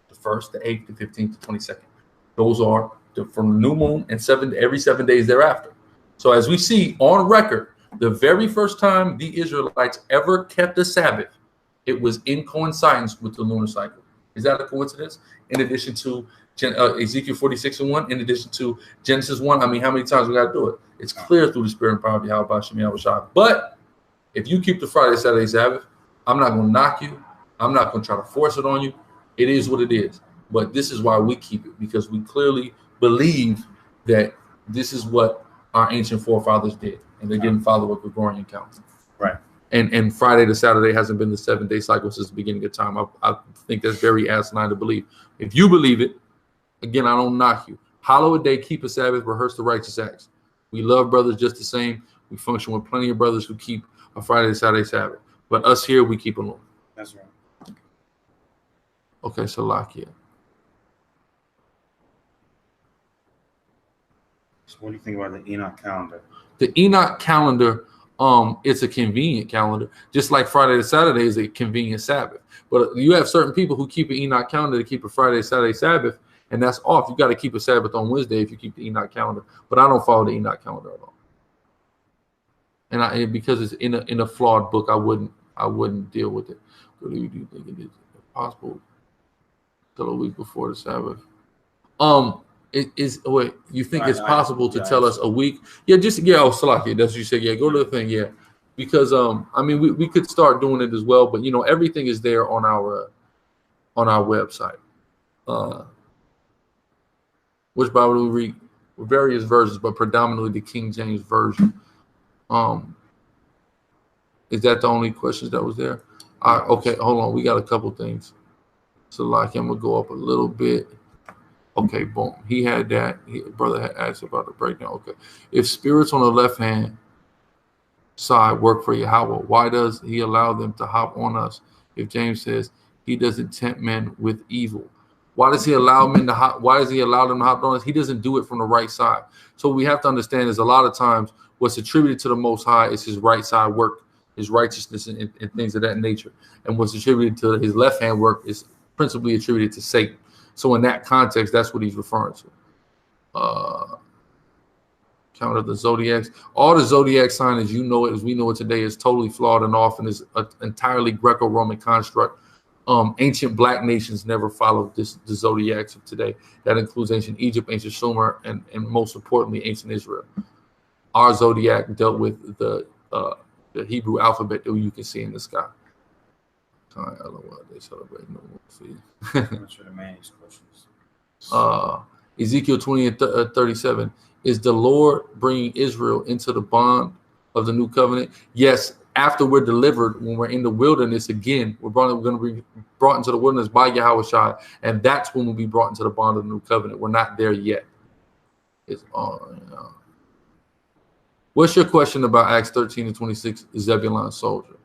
The 1st, the 8th, the 15th, the 22nd. Those are from the new moon and every 7 days thereafter. So as we see on record, the very first time the Israelites ever kept the Sabbath, it was in coincidence with the lunar cycle. Is that a coincidence? In addition to Ezekiel 46:1, in addition to Genesis 1, I mean, how many times we got to do it? It's clear through the Spirit and power of Yahweh Shem Yahushua. But if you keep the Friday, Saturday, Sabbath, I'm not going to knock you. I'm not going to try to force it on you. It is what it is. But this is why we keep it, because we clearly believe that this is what our ancient forefathers did, and they didn't follow a Gregorian calendar. Right. And Friday to Saturday hasn't been the 7-day cycle since the beginning of time. I think that's very asinine to believe. If you believe it, again, I don't knock you. Hallow a day, keep a Sabbath, rehearse the righteous acts. We love brothers just the same. We function with plenty of brothers who keep a Friday to Saturday Sabbath. But us here, we keep alone. That's right. Okay, so Lakia. So what do you think about the Enoch calendar? The Enoch calendar, it's a convenient calendar, just like Friday to Saturday is a convenient Sabbath. But you have certain people who keep an Enoch calendar to keep a Friday, Saturday Sabbath, and that's off. You got to keep a Sabbath on Wednesday if you keep the Enoch calendar. But I don't follow the Enoch calendar at all. And because it's in a flawed book, I wouldn't deal with it. Do you think it is possible till a week before the Sabbath? Wait, you think it's possible to tell us a week? Yeah, Salaki, that's what you said. Yeah, go to the thing, yeah. Because I mean we could start doing it as well, but you know, everything is there on our website. Which Bible do we read? Various versions, but predominantly the King James Version. Is that the only questions that was there? Okay, hold on. We got a couple things. So like I'm gonna go up a little bit. Okay, boom. He had that. Brother had asked about the breakdown. Okay. If spirits on the left hand side work for Yahweh, why does he allow them to hop on us? If James says he doesn't tempt men with evil, Why does he allow men to hop? Why does he allow them to hop on us? He doesn't do it from the right side. So we have to understand is a lot of times what's attributed to the Most High is his right side work, his righteousness, and things of that nature. And what's attributed to his left hand work is principally attributed to Satan. So in that context, that's what he's referring to. Count of the zodiacs. All the zodiac sign, as you know it, as we know it today, is totally flawed and off, and is an entirely Greco-Roman construct. Ancient black nations never followed the zodiacs of today. That includes ancient Egypt, ancient Sumer, and most importantly, ancient Israel. Our zodiac dealt with the Hebrew alphabet that you can see in the sky. I don't know why they celebrate no more. See. Ezekiel 20 and 37. Is the Lord bringing Israel into the bond of the new covenant? Yes. After we're delivered, when we're in the wilderness again, we're going to be brought into the wilderness by Yahushua, and that's when we'll be brought into the bond of the new covenant. We're not there yet. It's on. What's your question about Acts 13 and 26? Zebulon soldier.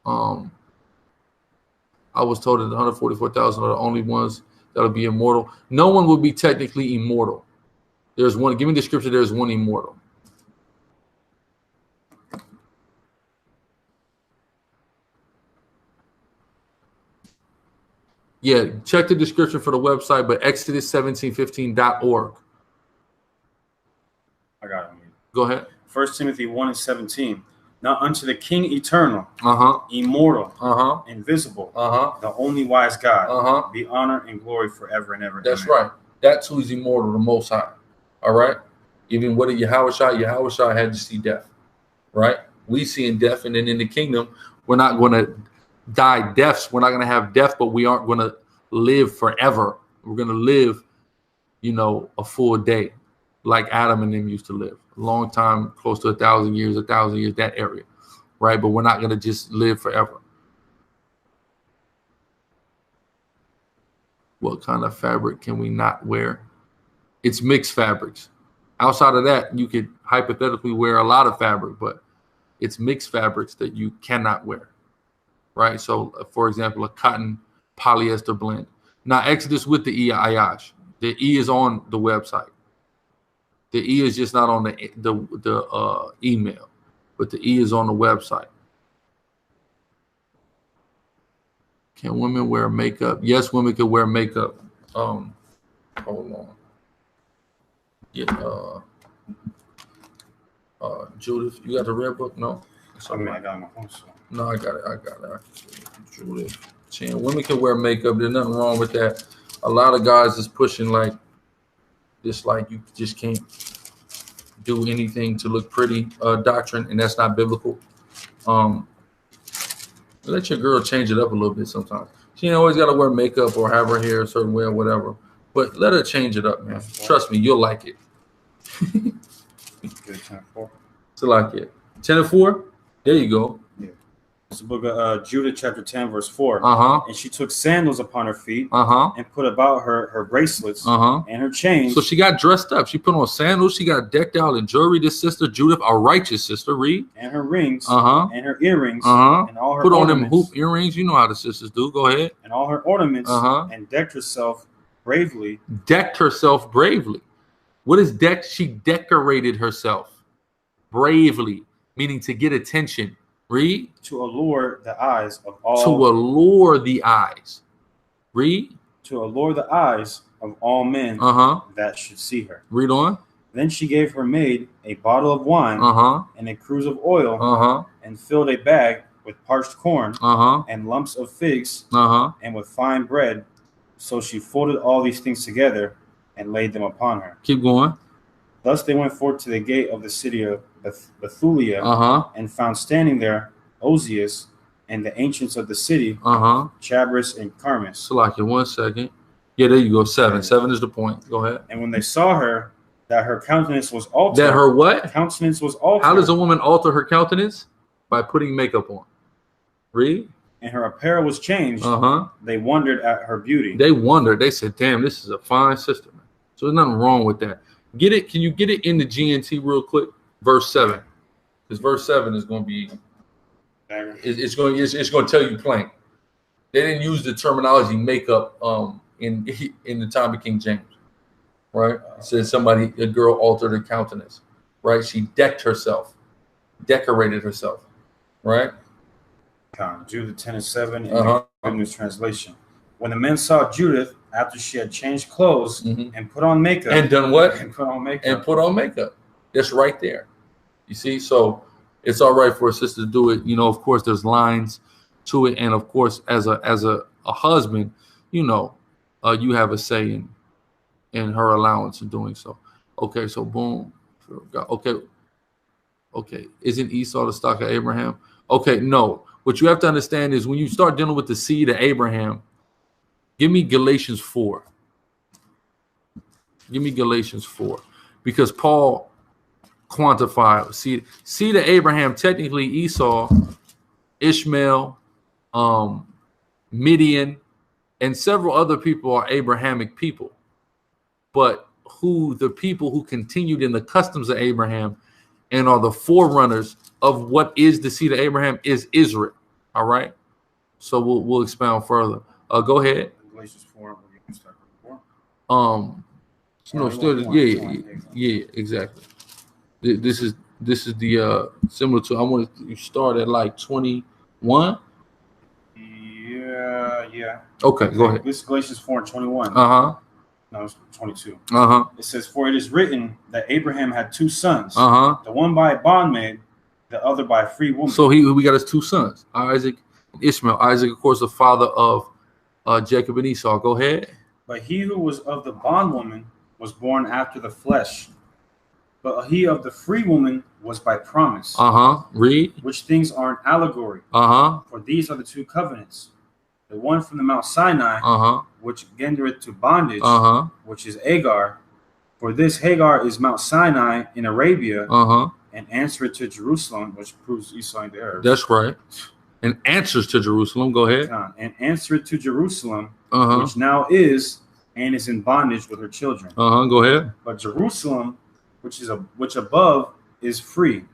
I was told that the 144,000 are the only ones that'll be immortal. No one will be technically immortal. There's one. Give me the scripture. There's one immortal. Yeah, check the description for the website, but Exodus1715.org. I got it. Go ahead. 1 Timothy 1 and 17. Now unto the King eternal, immortal, invisible, the only wise God, be honor and glory forever and ever. That's right. That's who's immortal, the Most High. All right. Even what did Yahushua had to see death. Right. We see in death, and then in the kingdom, we're not going to die deaths. We're not going to have death, but we aren't going to live forever. We're going to live, you know, a full day like Adam and them used to live. A long time, close to 1,000 years, that area. Right. But we're not going to just live forever. What kind of fabric can we not wear? It's mixed fabrics. Outside of that, you could hypothetically wear a lot of fabric, but it's mixed fabrics that you cannot wear. Right. So, for example, a cotton polyester blend. Now, Exodus with the E, Ayash. The E is on the website. The E is just not on the email, but the E is on the website. Can women wear makeup? Yes, women can wear makeup. Hold on. Yeah. Judith, you got the red book? No. I mean, I got my phone. No, I got it. Judith. Women can wear makeup. There's nothing wrong with that. A lot of guys is pushing like this, like you just can't do anything to look pretty doctrine, and that's not biblical. Let your girl change it up a little bit sometimes. She ain't always got to wear makeup or have her hair a certain way or whatever. But let her change it up, man. Trust me, you'll like it. Good, 10-4. So like it. 10-4? There you go. Yeah. It's the book of Judah, chapter 10, verse 4. And she took sandals upon her feet and put about her bracelets and her chains. So she got dressed up. She put on sandals. She got decked out in jewelry. This sister, Judith, a righteous sister, read. And her rings and her earrings and all her put on ornaments. them hoop earrings. You know how the sisters do. Go ahead. And all her ornaments and decked herself bravely. Decked herself bravely. What is decked? She decorated herself bravely, meaning to get attention. Read. To allure the eyes of all. To allure the eyes. Read. To allure the eyes of all men that should see her. Read on. Then she gave her maid a bottle of wine and a cruse of oil and filled a bag with parched corn and lumps of figs and with fine bread. So she folded all these things together and laid them upon her. Keep going. Thus they went forth to the gate of the city of Bethulia and found standing there Ozias and the ancients of the city, Chabris and Carmis. So like in 1 second. Yeah, there you go. 7. 7 is the point. Go ahead. And when they saw her, that her countenance was altered. That her what? Countenance was altered. How does a woman alter her countenance? By putting makeup on. Read. And her apparel was changed. They wondered at her beauty. They wondered. They said, damn, this is a fine sister. Man. So there's nothing wrong with that. Get it? Can you get it in the GNT real quick? Verse 7. Because verse 7 is going to be, it's going to tell you plain. They didn't use the terminology makeup in the time of King James, right? It says a girl altered her countenance, right? She decorated herself, right? Judith 10:7 in the Good News Translation. When the men saw Judith after she had changed clothes and put on makeup. And done what? And put on makeup. And put on makeup. That's right there. You see? So it's all right for a sister to do it. You know, of course, there's lines to it. And of course, as a husband, you know, you have a say in her allowance in doing so. Okay, so boom. Okay. Isn't Esau the stock of Abraham? Okay, no. What you have to understand is when you start dealing with the seed of Abraham, give me Galatians 4. Give me Galatians 4. Because Paul quantified seed of Abraham, technically Esau, Ishmael, Midian, and several other people are Abrahamic people. But the people who continued in the customs of Abraham and are the forerunners of what is the seed of Abraham is Israel. All right. So we'll expound further. Go ahead. Galatians 4. Yeah, exactly. This is the similar to, I want to start at like 21. Yeah. Okay, go ahead. This is Galatians 4:21. No, it's 22. It says, for it is written that Abraham had two sons, the one by a bondmaid, the other by a free woman. So we got his two sons, Isaac and Ishmael. Isaac, of course, the father of Jacob and Esau. Go ahead. But he who was of the bondwoman was born after the flesh, but he of the free woman was by promise. Read. Which things are an allegory. For these are the two covenants. The one from the Mount Sinai, which gendereth to bondage, which is Hagar. For this Hagar is Mount Sinai in Arabia, and answereth to Jerusalem, which proves Esau in the Arabs. That's right. And answers to Jerusalem. Go ahead. And answereth to Jerusalem, which now is and is in bondage with her children. Go ahead. But Jerusalem, which above is free,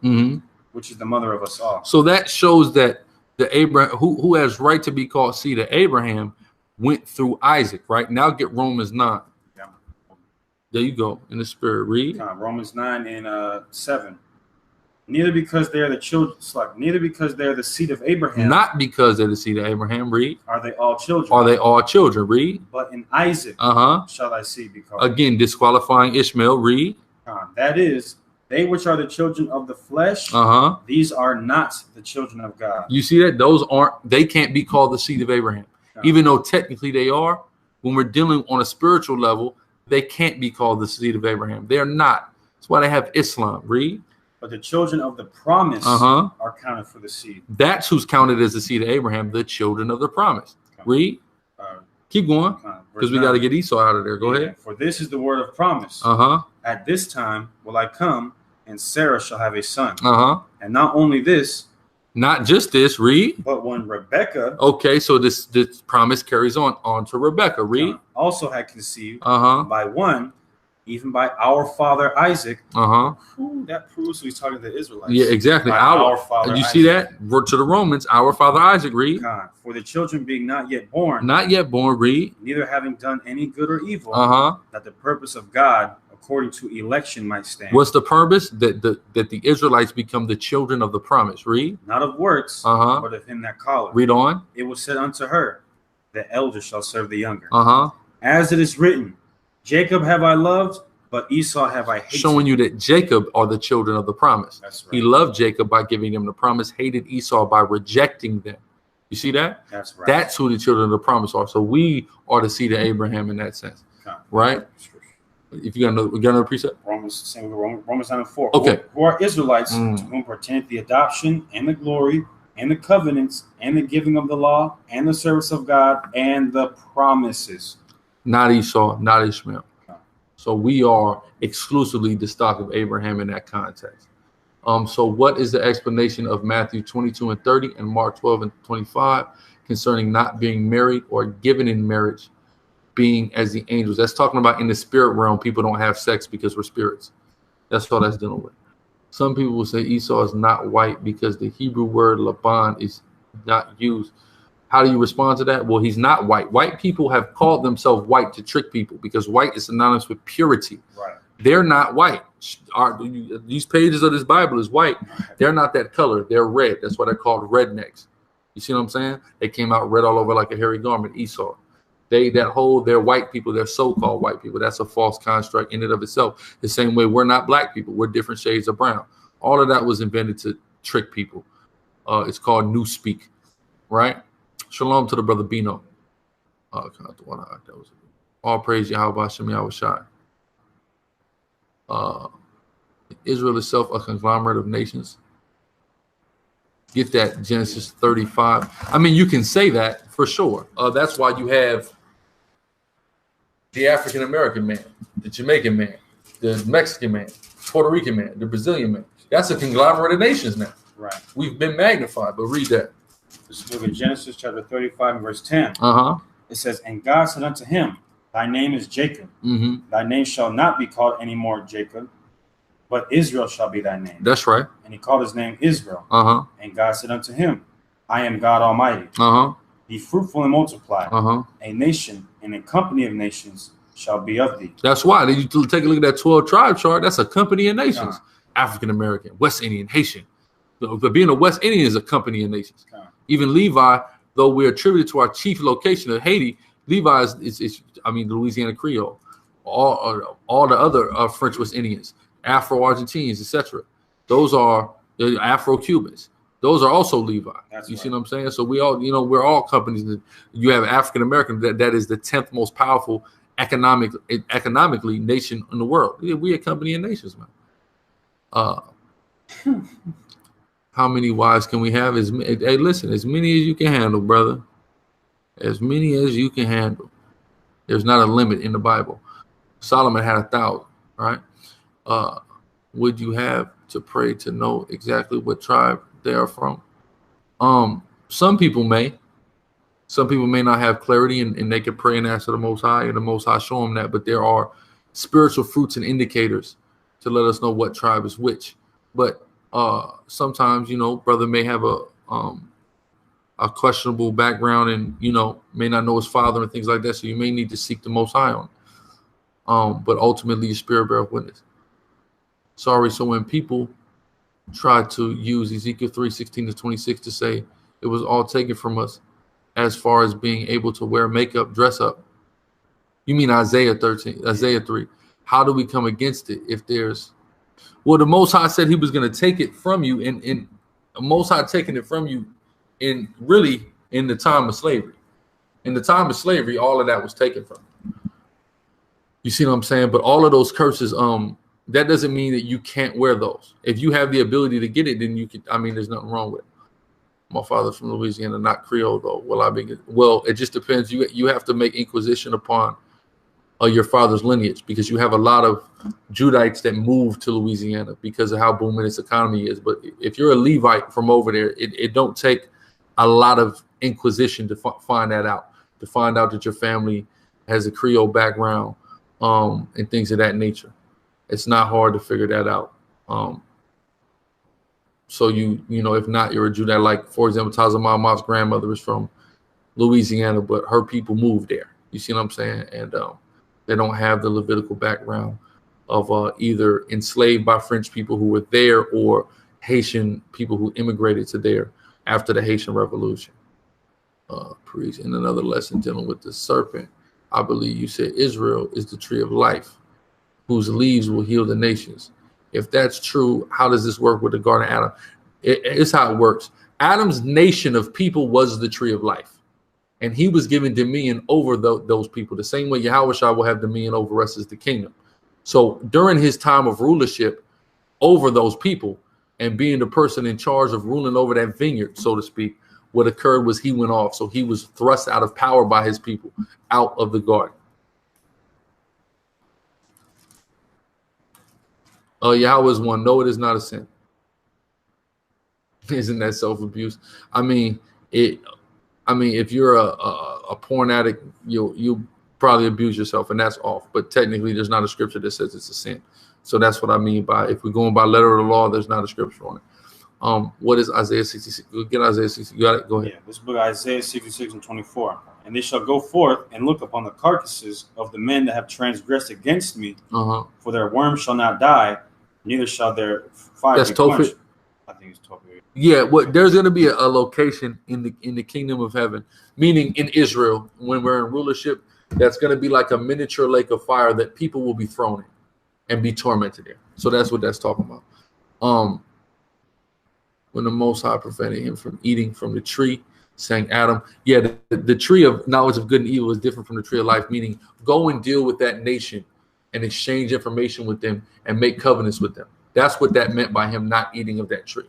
which is the mother of us all. So that shows that the Abraham who has right to be called seed of Abraham went through Isaac. Right now, get Romans 9. Yeah. There you go in the spirit. Read Romans 9 and 7. Neither because they are the children, neither because they are the seed of Abraham. Not because they're the seed of Abraham. Read. Are they all children? Are they all children? Read. But in Isaac shall thy seed be called. Again, disqualifying Ishmael. Read. That is, they which are the children of the flesh, these are not the children of God. You see that? They can't be called the seed of Abraham. Even though technically they are, when we're dealing on a spiritual level, they can't be called the seed of Abraham. They're not. That's why they have Islam. Read. But the children of the promise are counted for the seed. That's who's counted as the seed of Abraham, the children of the promise. Read. Keep going, because we got to get Esau out of there. Go ahead. For this is the word of promise. At this time will I come, and Sarah shall have a son. And not only this, not just this. Read. But when Rebekah. Okay, so this promise carries on to Rebekah. Read. Also had conceived by one, even by our father Isaac. That proves he's talking to the Israelites. Yeah, exactly. Our father. You see that? To the Romans, our father Isaac. Read. For the children being not yet born. Not yet born. Read. Neither having done any good or evil. That the purpose of God according to election might stand. What's the purpose? That the Israelites become the children of the promise. Read. Not of works, but of him that calleth. Read on. It was said unto her, the elder shall serve the younger. As it is written, Jacob have I loved, but Esau have I hated. Showing you that Jacob are the children of the promise. That's right. He loved Jacob by giving him the promise, hated Esau by rejecting them. You see that? That's right. That's who the children of the promise are. So we are the seed of Abraham in that sense. Right? If you got another precept? Romans 9:4. Okay. Who are Israelites, to whom pertaineth the adoption and the glory and the covenants and the giving of the law and the service of God and the promises. Not Esau, not Ishmael. So we are exclusively the stock of Abraham in that context. So what is the explanation of Matthew 22 and 30 and Mark 12 and 25 concerning not being married or given in marriage, being as the angels? That's talking about in the spirit realm, people don't have sex because we're spirits. That's all that's dealing with. Some people will say Esau is not white because the Hebrew word Laban is not used. How do you respond to that? Well, he's not white. White people have called themselves white to trick people because white is synonymous with purity. Right. They're not white. These pages of this Bible is white. They're not that color. They're red. That's why they're called rednecks. You see what I'm saying? They came out red all over like a hairy garment, Esau. They're white people. They're so-called white people. That's a false construct in and of itself. The same way we're not black people. We're different shades of brown. All of that was invented to trick people. It's called newspeak, right? Shalom to the brother Bino. All praise Yahweh Shem Yahushai. Israel itself a conglomerate of nations. Get that, Genesis 35. I mean, you can say that for sure. That's why you have the African American man, the Jamaican man, the Mexican man, Puerto Rican man, the Brazilian man. That's a conglomerate of nations now. Right. We've been magnified, but read that. This book of Genesis chapter 35 and verse 10. It says, and God said unto him, thy name is Jacob. Thy name shall not be called any more Jacob, but Israel shall be thy name. That's right. And he called his name Israel. And God said unto him, I am God Almighty. Be fruitful and multiply. A nation and a company of nations shall be of thee. That's why. Then you take a look at that 12 tribe chart. That's a company of nations. African American, West Indian, Haitian. But being a West Indian is a company of nations. Even Levi, though we're attributed to our chief location of Haiti, Levi is I mean, the Louisiana Creole, all the other French West Indians, Afro-Argentines, etc. Those are the Afro-Cubans. Those are also Levi. You see what I'm saying? So we all, we're all companies. You have African American. That is the 10th most powerful economically nation in the world. We a company of nations, man. How many wives can we have? Hey, listen, as many as you can handle, brother. As many as you can handle. There's not a limit in the Bible. Solomon had 1,000, right? Would you have to pray to know exactly what tribe they are from? Some people may. Some people may not have clarity, and they can pray and ask to the Most High, and the Most High show them that. But there are spiritual fruits and indicators to let us know what tribe is which. But sometimes, brother may have a questionable background and, may not know his father and things like that. So you may need to seek the Most High on. But ultimately, your spirit bear witness. Sorry. So when people try to use Ezekiel 3:16-26 to say it was all taken from us as far as being able to wear makeup, dress up, you mean Isaiah 3. How do we come against it if there's... Well, the Most High said he was going to take it from you, and the Most High taking it from you in the time of slavery. In the time of slavery, all of that was taken from you. You see what I'm saying? But all of those curses, that doesn't mean that you can't wear those. If you have the ability to get it, then you can. I mean, there's nothing wrong with it. My father's from Louisiana, not Creole, though. Well, it just depends. You have to make inquisition upon your father's lineage, because you have a lot of Judites that moved to Louisiana because of how booming its economy is. But if you're a Levite from over there, it don't take a lot of inquisition to find that out, to find out that your family has a Creole background and things of that nature. It's not hard to figure that out. So if not, you're a Judite. Like, for example, Taza Mahmoud's grandmother is from Louisiana, but her people moved there. You see what I'm saying? And they don't have the Levitical background of either enslaved by French people who were there or Haitian people who immigrated to there after the Haitian Revolution. Priest, in another lesson dealing with the serpent, I believe you said Israel is the tree of life, whose leaves will heal the nations. If that's true, how does this work with the Garden of Adam? It's how it works. Adam's nation of people was the tree of life. And he was given dominion over those people, the same way Yahushua will have dominion over us as the kingdom. So during his time of rulership over those people and being the person in charge of ruling over that vineyard, so to speak, what occurred was he went off. So he was thrust out of power by his people, out of the garden. Yahweh is one. No, it is not a sin. Isn't that self-abuse? I mean, if you're a porn addict, you'll probably abuse yourself, and that's off. But technically, there's not a scripture that says it's a sin. So that's what I mean by, if we're going by letter of the law, there's not a scripture on it. What is Isaiah 66? Get Isaiah 66. You got it? Go ahead. Yeah, this book, Isaiah 66 and 24. And they shall go forth and look upon the carcasses of the men that have transgressed against me, for their worm shall not die, neither shall their fire be quenched. I think it's Tophet. Yeah, there's going to be a location in the kingdom of heaven, meaning in Israel, when we're in rulership, that's going to be like a miniature lake of fire that people will be thrown in and be tormented in. So that's what that's talking about. When the Most High prevented him from eating from the tree, saying, Adam, yeah, the tree of knowledge of good and evil is different from the tree of life, meaning go and deal with that nation and exchange information with them and make covenants with them. That's what that meant by him not eating of that tree.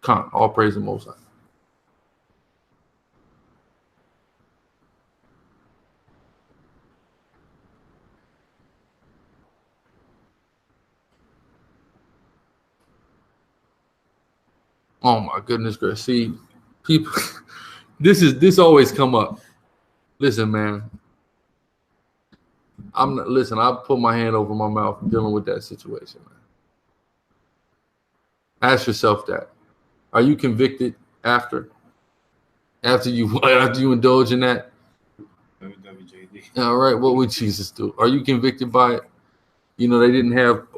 All praise the Most High. Oh my goodness gracious. See, people, this always come up. Listen, man. Listen, I put my hand over my mouth dealing with that situation, man. Ask yourself that. Are you convicted after you indulge in that? All right, what would Jesus do? Are you convicted by it? You know, they didn't have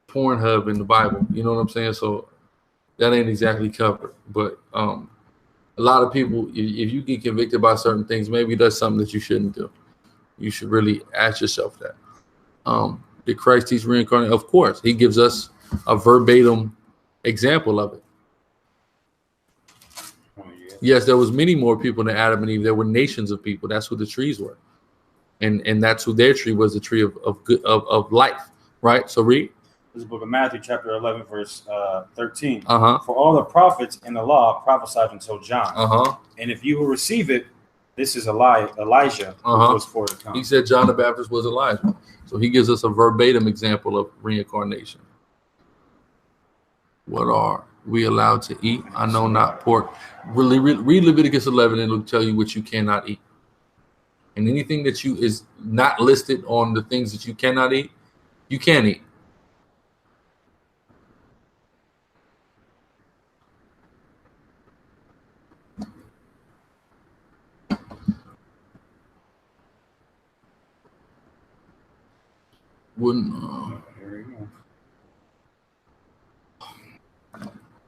Pornhub in the Bible. You know what I'm saying? So that ain't exactly covered. But a lot of people, if you get convicted by certain things, maybe that's something that you shouldn't do. You should really ask yourself that. Did Christ teach reincarnation? Of course. He gives us a verbatim example of it. Yes, there was many more people than Adam and Eve. There were nations of people. That's who the trees were. And that's who their tree was, the tree of life. Right? So read. This is the book of Matthew, chapter 11, verse 13. For all the prophets in the law prophesied until John. And if you will receive it, this is Elijah who was for to come. He said John the Baptist was Elijah. So he gives us a verbatim example of reincarnation. What are we allowed to eat? I know not pork. Read Leviticus 11 and it'll tell you what you cannot eat. And anything that is not listed on the things that you cannot eat, you can't eat.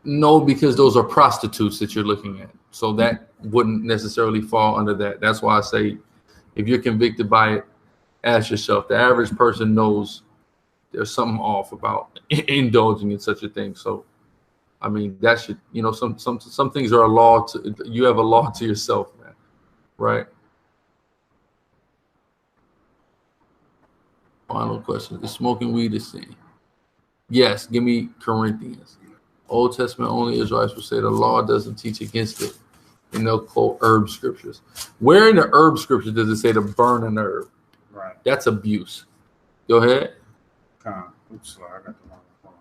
No, because those are prostitutes that you're looking at. So that wouldn't necessarily fall under that. That's why I say if you're convicted by it, ask yourself. The average person knows there's something off about indulging in such a thing. So, I mean, that should, some things are a law to, you have a law to yourself, man. Right? Final question. Is smoking weed a sin? Yes. Give me Corinthians. Old Testament only Israelites will say the law doesn't teach against it. And they'll quote herb scriptures. Where in the herb scripture does it say to burn an herb? Right. That's abuse. Go ahead. Oops, sorry, I got the wrong one.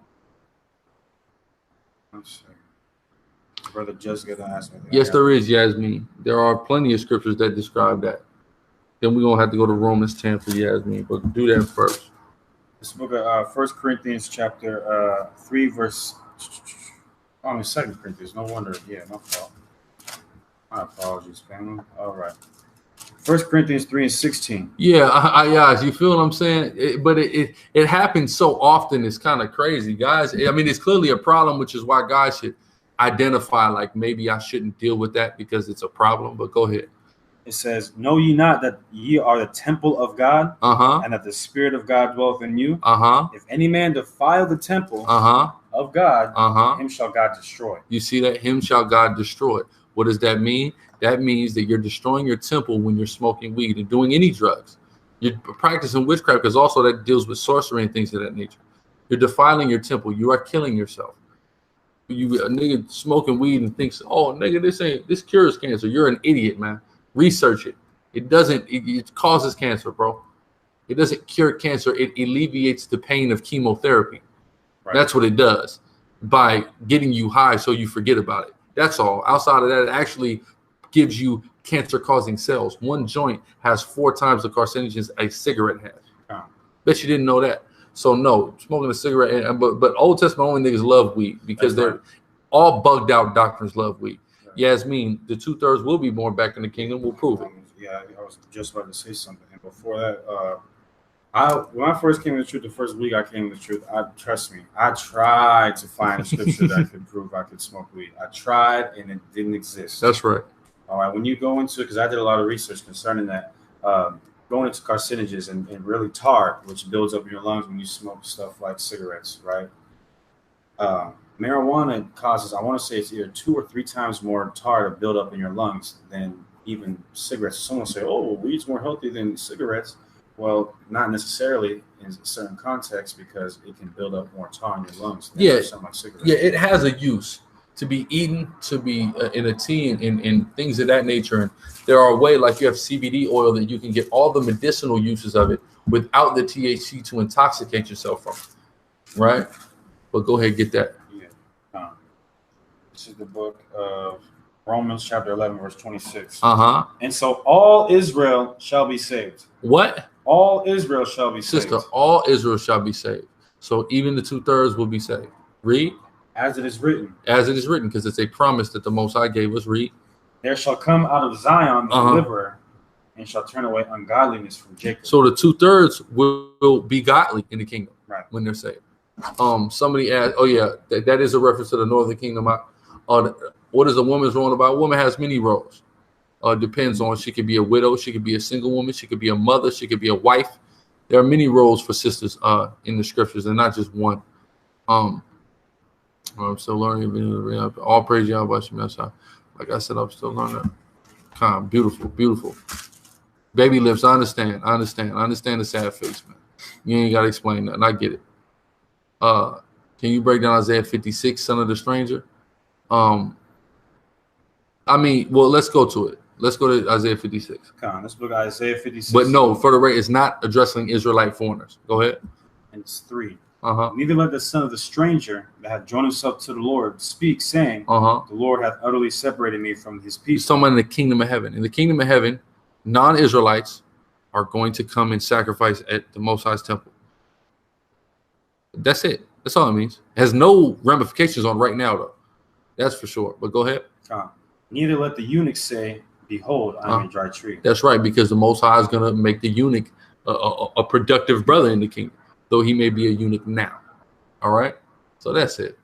Let's see. Brother just got to ask me. Yes, there is, Yasmin. There are plenty of scriptures that describe that. Then we're going to have to go to Romans 10 for Yasmin, but do that first. This book of 1 Corinthians chapter 3, verse... I mean, 2 Corinthians. No wonder. Yeah, my fault. My apologies, family. All right. 1 Corinthians 3 and 16. Yeah, you feel what I'm saying? It happens so often. It's kind of crazy, guys. I mean, it's clearly a problem, which is why guys should identify, like, maybe I shouldn't deal with that because it's a problem. But go ahead. It says, know ye not that ye are the temple of God, and that the Spirit of God dwelleth in you? If any man defile the temple of God, him shall God destroy. You see that? Him shall God destroy. What does that mean? That means that you're destroying your temple when you're smoking weed and doing any drugs. You're practicing witchcraft, because also that deals with sorcery and things of that nature. You're defiling your temple. You are killing yourself. You a nigga smoking weed and thinks, oh, nigga, this cures cancer. You're an idiot, man. Research it. It doesn't. It causes cancer, bro. It doesn't cure cancer. It alleviates the pain of chemotherapy. Right. That's what it does, by getting you high so you forget about it. That's all. Outside of that, it actually gives you cancer-causing cells. One joint has 4 times the carcinogens a cigarette has. Bet you didn't know that. So no, smoking a cigarette, but Old Testament only niggas love weed because they're all bugged out doctrines love weed. Right. Yasmin, the 2/3 will be born back in the kingdom. We'll prove it. Yeah, I was just about to say something. And before that, when I first came to the truth, the first week I came to the truth, trust me, I tried to find a scripture that could prove I could smoke weed. I tried, and it didn't exist. That's right. All right, when you go into, because I did a lot of research concerning that, going into carcinogens and really tar, which builds up in your lungs when you smoke stuff like cigarettes, right? Marijuana causes, I want to say it's either 2 or 3 times more tar to build up in your lungs than even cigarettes. Someone say, oh, weed's more healthy than cigarettes. Well, not necessarily in certain contexts, because it can build up more tar in your lungs than something like cigarettes. Yeah, it has a use to be eaten, to be in a tea and things of that nature. And there are ways, like you have CBD oil, that you can get all the medicinal uses of it without the THC to intoxicate yourself from, right? But go ahead, get that. Yeah. This is the book of Romans chapter 11, verse 26. And so all Israel shall be saved. What? All Israel shall be saved. Sister, all Israel shall be saved. So even the 2/3 will be saved. Read. As it is written. As it is written, because it's a promise that the Most High gave us. Read. There shall come out of Zion the deliverer, and shall turn away ungodliness from Jacob. So the 2/3 will be godly in the kingdom, right, when they're saved. Somebody asked, oh yeah, that is a reference to the northern kingdom. What is a woman's role about? A woman has many roles. Depends on, she could be a widow, she could be a single woman, she could be a mother, she could be a wife. There are many roles for sisters in the scriptures, and not just one. I'm still learning. All praise Yahweh. Like I said, I'm still learning. Beautiful, beautiful. Baby lips. I understand. I understand the sad face, man. You ain't got to explain that. I get it. Can you break down Isaiah 56, son of the stranger? Well, let's go to it. Let's go to Isaiah 56. Let's look at Isaiah 56. But no, for the rate, it's not addressing Israelite foreigners. Go ahead. And it's 3. Neither let the son of the stranger that hath joined himself to the Lord speak, saying, the Lord hath utterly separated me from his people. He's talking about in the kingdom of heaven. In the kingdom of heaven, non-Israelites are going to come and sacrifice at the Most High's temple. That's it. That's all it means. It has no ramifications on right now, though. That's for sure. But go ahead. Neither let the eunuch say, behold, I am a dry tree. That's right, because the Most High is going to make the eunuch a productive brother in the kingdom, though he may be a eunuch now. All right? So that's it.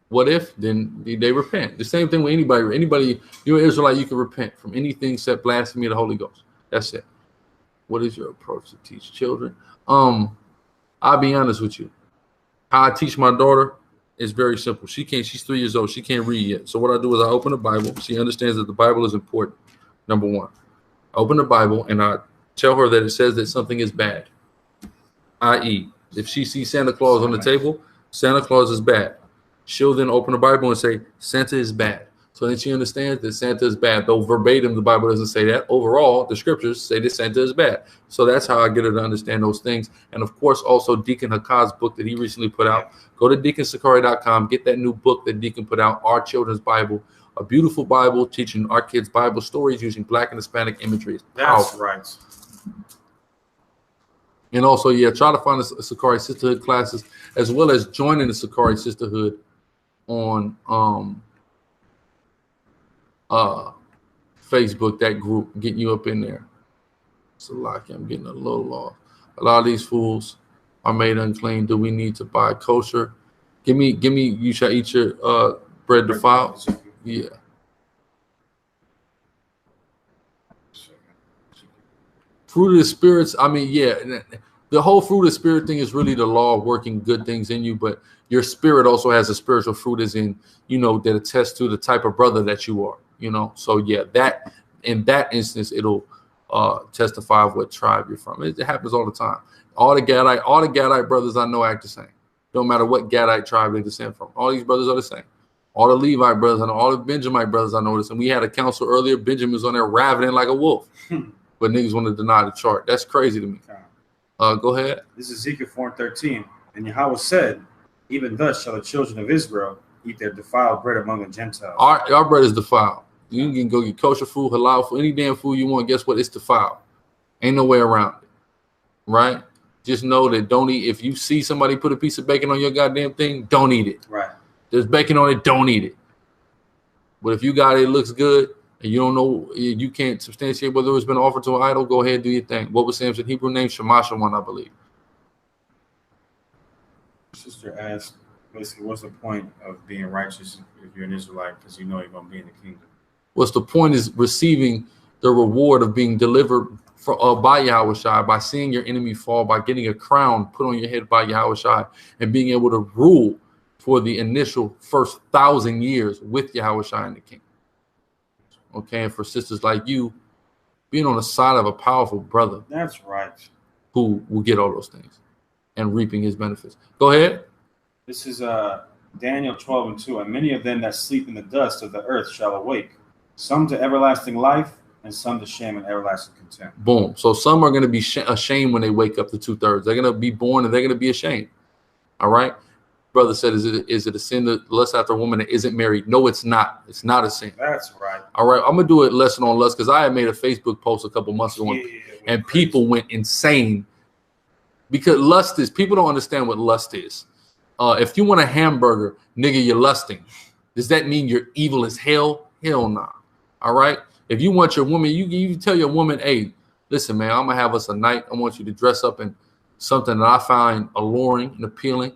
What if? Then they repent. The same thing with anybody. Anybody, you're an Israelite, you can repent from anything except blasphemy of the Holy Ghost. That's it. What is your approach to teach children? I'll be honest with you. How I teach my daughter is very simple. She's 3 years old. She can't read yet. So what I do is I open the Bible. She understands that the Bible is important. Number one. I open the Bible and I tell her that it says that something is bad. I.e., if she sees Santa Claus on the table, Santa Claus is bad. She'll then open the Bible and say, Santa is bad. So then she understands that Santa is bad. Though verbatim, the Bible doesn't say that. Overall, the scriptures say that Santa is bad. So that's how I get her to understand those things. And of course, also Deacon Hakaz's book that he recently put out. Go to deaconsicari.com. Get that new book that Deacon put out, Our Children's Bible. A beautiful Bible teaching our kids Bible stories using Black and Hispanic imagery. That's right. And also, try to find the SICARRI Sisterhood classes, as well as joining the SICARRI Sisterhood on Facebook, that group, getting you up in there. So like I'm getting a little lost. A lot of these fools are made unclean. Do we need to buy kosher? Give me, you shall eat your bread defiled. Yeah. Fruit of the spirits, the whole fruit of the spirit thing is really the law of working good things in you, but your spirit also has a spiritual fruit, as in, that attests to the type of brother that you are, So that in that instance, it'll testify of what tribe you're from. It happens all the time. All the Gadite brothers I know act the same. Don't matter what Gadite tribe they descend from. All these brothers are the same. All the Levite brothers I know, all the Benjamite brothers I know this. And we had a council earlier. Benjamin's on there ravening like a wolf. But niggas want to deny the chart. That's crazy to me. Go ahead. This is Ezekiel 4:13. And Yahweh said, even thus shall the children of Israel eat their defiled bread among the Gentiles. Our bread is defiled. You can go get kosher food, halal food, any damn food you want. Guess what? It's defiled. Ain't no way around it. right? Just know that don't eat. If you see somebody put a piece of bacon on your goddamn thing, don't eat it. Right. There's bacon on it, don't eat it. But if you got it, it looks good, and you don't know, you can't substantiate whether it's been offered to an idol, go ahead and do your thing. What was Sam's Hebrew name? Shamash one, I believe. Sister asked, basically, what's the point of being righteous if you're an Israelite because you know you're going to be in the kingdom? What's the point is receiving the reward of being delivered by Yahushua, by seeing your enemy fall, by getting a crown put on your head by Yahushua, and being able to rule for the initial first 1,000 years with Yahushua and the king. Okay, and for sisters like you, being on the side of a powerful brother. That's right. Who will get all those things and reaping his benefits. Go ahead. This is Daniel 12:2. And many of them that sleep in the dust of the earth shall awake, some to everlasting life, and some to shame and everlasting contempt. Boom. So some are going to be ashamed when they wake up to 2/3. They're going to be born and they're going to be ashamed. All right. Brother said, is it a sin to lust after a woman that isn't married? No, it's not. It's not a sin. That's right. All right. I'm going to do a lesson on lust because I had made a Facebook post a couple months ago and people went insane because lust is, people don't understand what lust is. If you want a hamburger, nigga, you're lusting. Does that mean you're evil as hell? Hell nah. All right. If you want your woman, you tell your woman, hey, listen, man, I'm going to have us a night. I want you to dress up in something that I find alluring and appealing,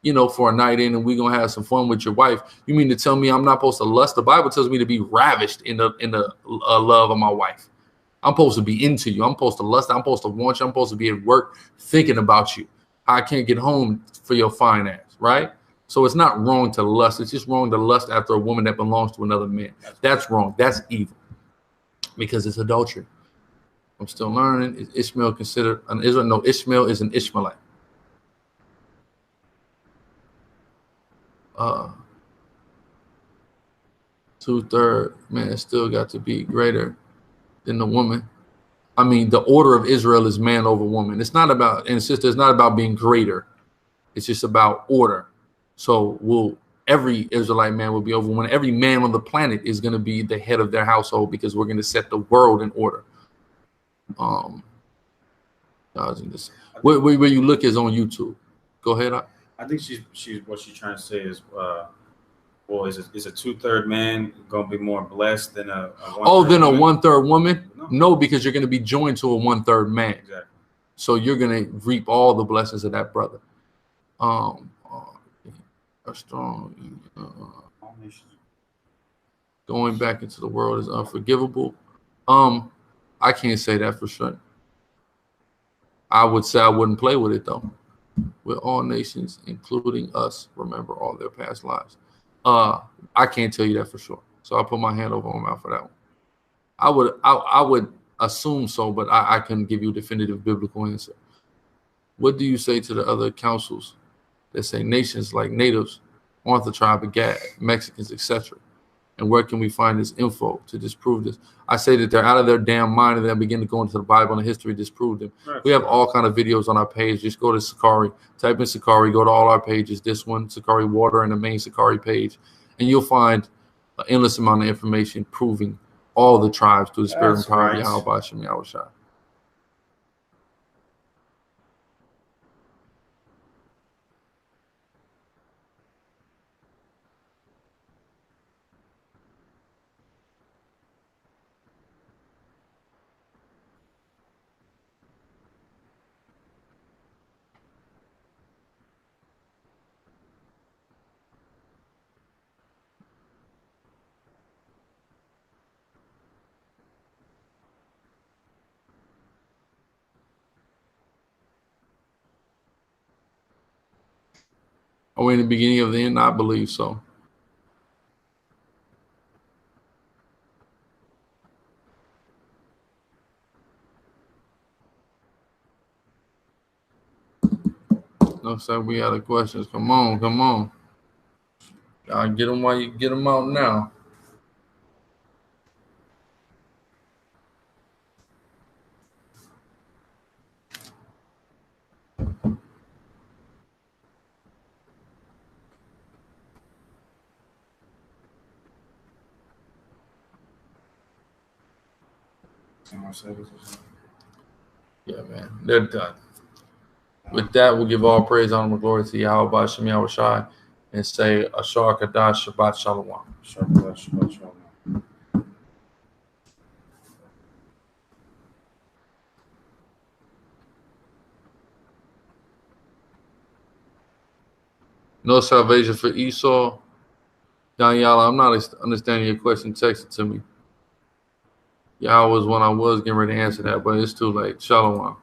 you know, for a night in, and we're going to have some fun with your wife. You mean to tell me I'm not supposed to lust? The Bible tells me to be ravished in the love of my wife. I'm supposed to be into you. I'm supposed to lust. I'm supposed to want you. I'm supposed to be at work thinking about you. I can't get home for your fine ass, right? So it's not wrong to lust. It's just wrong to lust after a woman that belongs to another man. That's wrong. That's evil because it's adultery. I'm still learning. Is Ishmael considered an Israelite? No, Ishmael is an Ishmaelite. 2/3 man still got to be greater than the woman. I mean, the order of Israel is man over woman. It's not about, and sister, it's not about being greater. It's just about order. So every Israelite man will be over woman. Every man on the planet is going to be the head of their household because we're going to set the world in order. Where you look is on YouTube. Go ahead. I think she's what she's trying to say is, well, is a 2/3 man going to be more blessed than a 1/3 than woman? A 1/3 woman? No, because you're going to be joined to a 1/3 man. Exactly. So you're going to reap all the blessings of that brother. A strong going back into the world is unforgivable. I can't say that for sure. I would say I wouldn't play with it though. With all nations, including us, remember all their past lives. I can't tell you that for sure. So I'll put my hand over my mouth for that one. I would assume so, but I couldn't give you a definitive biblical answer. What do you say to the other councils that say nations like natives aren't the tribe of Gad, Mexicans, etc.? And where can we find this info to disprove this? I say that they're out of their damn mind and then begin to go into the Bible and the history to disprove them. Right. We have all kind of videos on our page. Just go to SICARRI, type in SICARRI, go to all our pages, this one, SICARRI Water, and the main SICARRI page. And you'll find an endless amount of information proving all the tribes through the spirit and power of Yahweh Shem Yahushua. Are we in the beginning of the end? I believe so. No, sir, we got the questions. Come on, come on. Y'all get them while you get them out now. Yeah, man. They're done. With that, we'll give all praise, honor, and glory to Yahweh Shem Yahweh Shai and say Ashar Kadash Shabbat Shalom. Shabbat shalom. No salvation for Esau. Daniela, I'm not understanding your question. Text it to me. Y'all was when I was getting ready to answer that, but it's too late. Shalom.